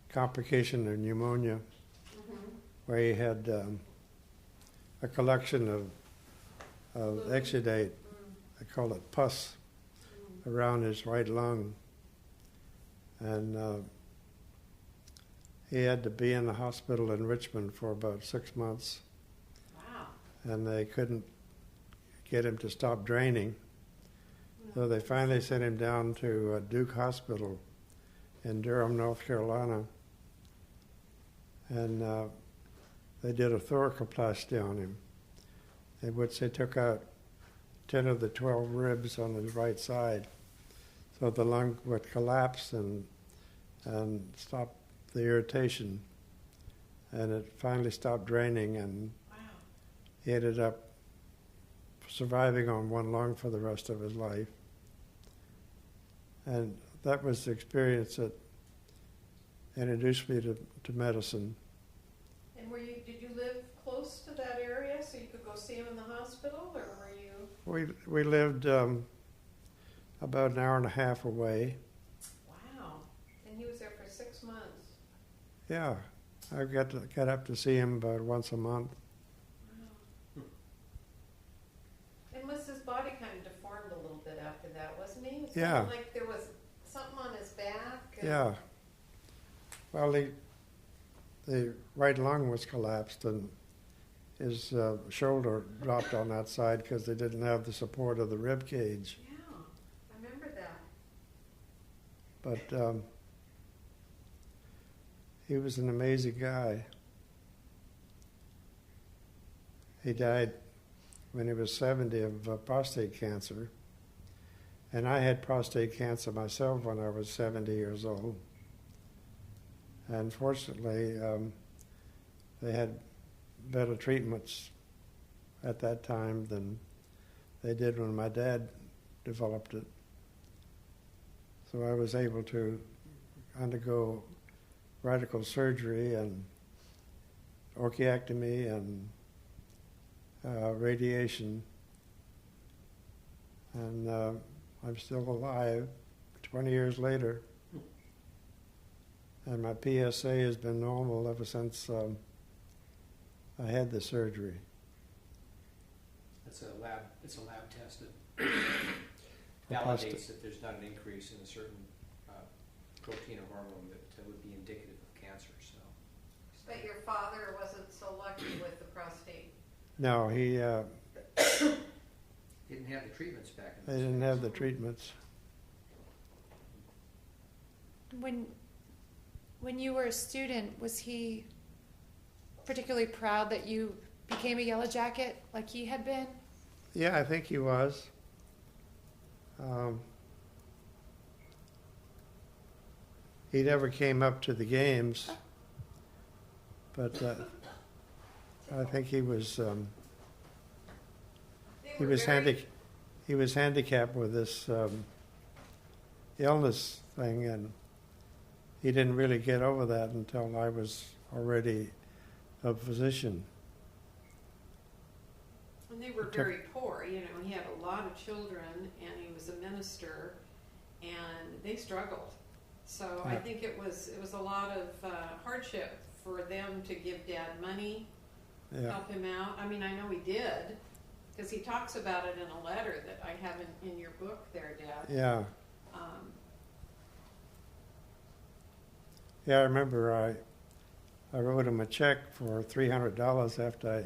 complication of pneumonia, Mm-hmm. where he had a collection of exudate, I call it pus, around his right lung. And he had to be in the hospital in Richmond for about 6 months, Wow. and they couldn't get him to stop draining. So they finally sent him down to Duke Hospital in Durham, North Carolina. And they did a thoracoplasty on him, in which they took out 10 of the 12 ribs on his right side. So the lung would collapse and stop the irritation. And it finally stopped draining, and Wow. he ended up surviving on one lung for the rest of his life. And that was the experience that introduced me to medicine. And did you live close to that area so you could go see him in the hospital, or were you? We lived about an hour and a half away. Wow. And he was there for 6 months. Yeah, I got up to see him about once a month. Wow. And was his body kind of deformed a little bit after that, wasn't he? It Yeah. sounded like there was something on his back. Yeah. Well, the right lung was collapsed, and his shoulder dropped on that side because they didn't have the support of the rib cage. Yeah, I remember that. But he was an amazing guy. He died when he was 70 of prostate cancer. And I had prostate cancer myself when I was 70 years old. And fortunately, they had better treatments at that time than they did when my dad developed it. So I was able to undergo radical surgery and orchiectomy and radiation. And I'm still alive 20 years later. And my PSA has been normal ever since I had the surgery. It's a lab test that Plus validates that there's not an increase in a certain protein or hormone that would be indicative of cancer. So, But your father wasn't so lucky with the prostate. No, he didn't have the treatments back in they those didn't days. have the treatments. When you were a student, was he particularly proud that you became a Yellow Jacket like he had been? Yeah, I think he was. He never came up to the games, but I think he was They were very- he was handicapped with this illness thing, and he didn't really get over that until I was already a physician. And they were very poor, you know, he had a lot of children and he was a minister and they struggled. So I Yeah. think it was a lot of hardship for them to give Dad money, Yeah, help him out. I mean, I know he did, Because he talks about it in a letter that I have in your book there, Dad. Yeah. Um, Yeah, I remember I wrote him a check for $300 after I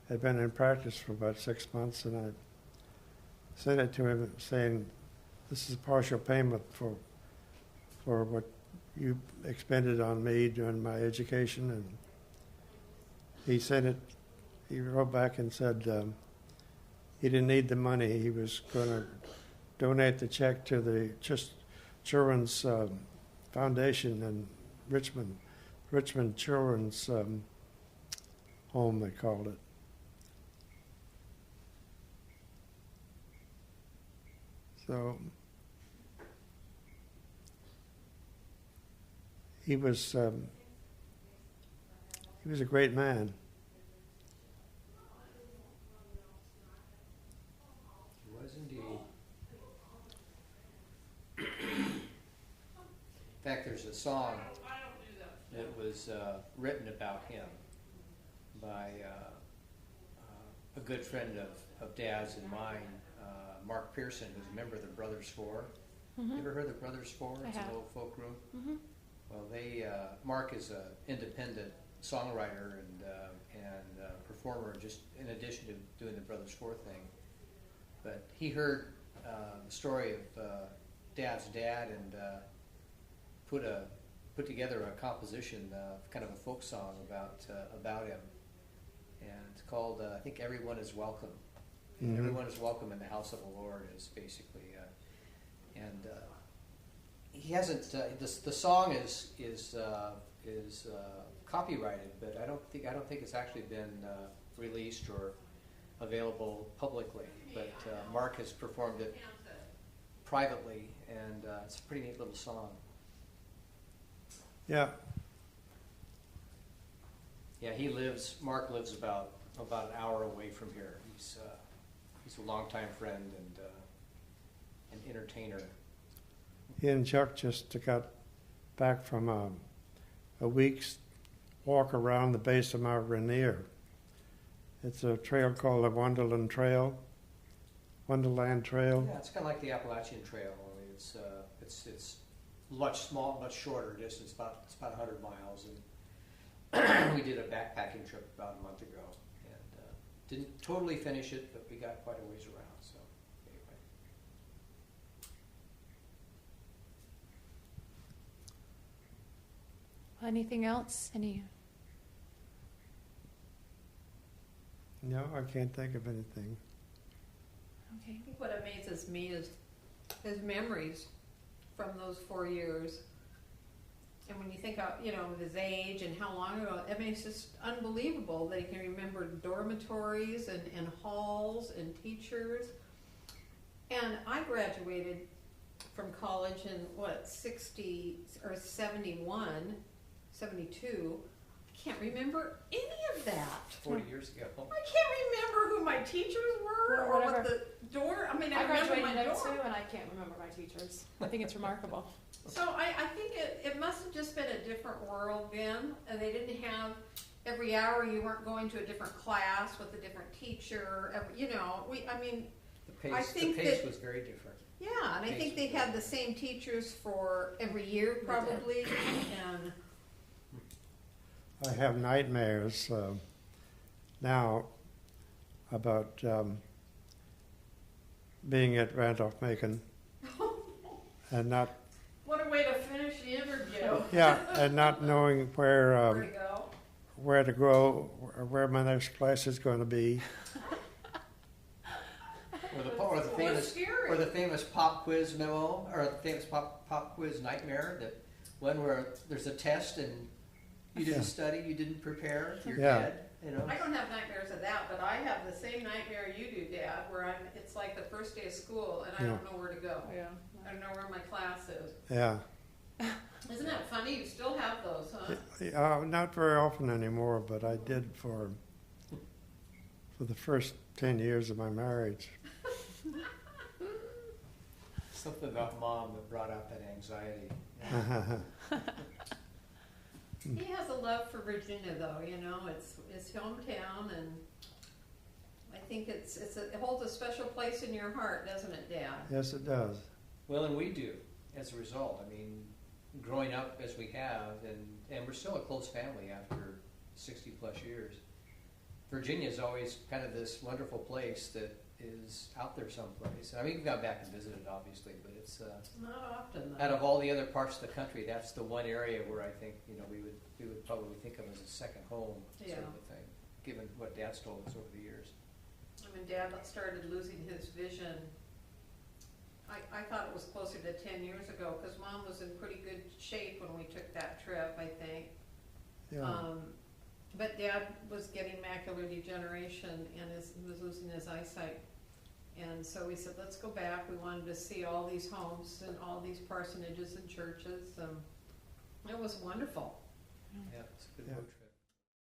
had been in practice for about 6 months, and I sent it to him saying, "This is partial payment for what you expended on me during my education." And he sent it. He wrote back and said he didn't need the money. He was going to donate the check to the Children's Foundation in Richmond Children's Home, they called it. So he was a great man. He was indeed. In fact, there's a song that was written about him by a good friend of Dad's and mine, Mark Pearson, who's a member of the Brothers Four. Mm-hmm. You ever heard of the Brothers Four? I It's have. an old folk group. Mm-hmm. Well, Mark is an independent songwriter and performer, just in addition to doing the Brothers Four thing. But he heard the story of Dad's dad and put together a composition, kind of a folk song about him, and it's called I think "Everyone Is Welcome." Mhm. Everyone is welcome in the house of the Lord is basically, and he hasn't. The song is copyrighted, but I don't think it's actually been released or available publicly. But Mark has performed it privately, and it's a pretty neat little song. Yeah. Yeah, Mark lives about an hour away from here. He's a longtime friend and an entertainer. He and Chuck just got back from a week's walk around the base of Mount Rainier. It's a trail called the Wonderland Trail. Yeah, it's kind of like the Appalachian Trail. Only it's much shorter distance. It's about 100 miles, and we did a backpacking trip about a month ago, and didn't totally finish it, but we got quite a ways around. So anyway. Anything else? Any? No, I can't think of anything. Okay. I think what amazes me is his memories from those 4 years. And when you think of, his age and how long ago, I mean, it's just unbelievable that he can remember dormitories and halls and teachers. And I graduated from college in, 60 or 71, 72. I can't remember any of that. 40 years ago. I can't remember who my teachers were or what the door. I mean, I remember graduated my in door. 02 and I can't remember my teachers. I think it's remarkable. So I think it must have just been a different world then. And they didn't have every hour you weren't going to a different class with a different teacher. The I pace think that- was very different. Yeah, and I think they had the same teachers for every year probably. And I have nightmares now about being at Randolph-Macon and not, what a way to finish the interview. and not knowing Where to go. where to go, or where my next class is going to be. Or the famous pop quiz memo, or the famous pop quiz nightmare, that one where there's a test and you didn't study, you didn't prepare, you're dead. I don't have nightmares of that, but I have the same nightmare you do, Dad, where it's like the first day of school and I don't know where to go. Yeah. I don't know where my class is. Yeah. Isn't that funny? You still have those, huh? Not very often anymore, but I did for the first 10 years of my marriage. Something about Mom that brought out that anxiety. He has a love for Virginia, though. It's his hometown, and I think it holds a special place in your heart, doesn't it, Dad? Yes, it does. Well, and we do, as a result. I mean, growing up as we have, and we're still a close family after 60-plus years. Virginia's always kind of this wonderful place that is out there someplace. I mean, we've gone back and visited, obviously, but it's Not often, though. out of all the other parts of the country, that's the one area where I think, you know, we would probably think of as a second home sort of a thing, given what Dad's told us over the years. I mean, Dad started losing his vision. I thought it was closer to 10 years ago, because Mom was in pretty good shape when we took that trip, I think. Yeah. But Dad was getting macular degeneration and was losing his eyesight. And so we said, let's go back. We wanted to see all these homes and all these parsonages and churches. It was wonderful. Yeah, it's a good Yeah. road trip.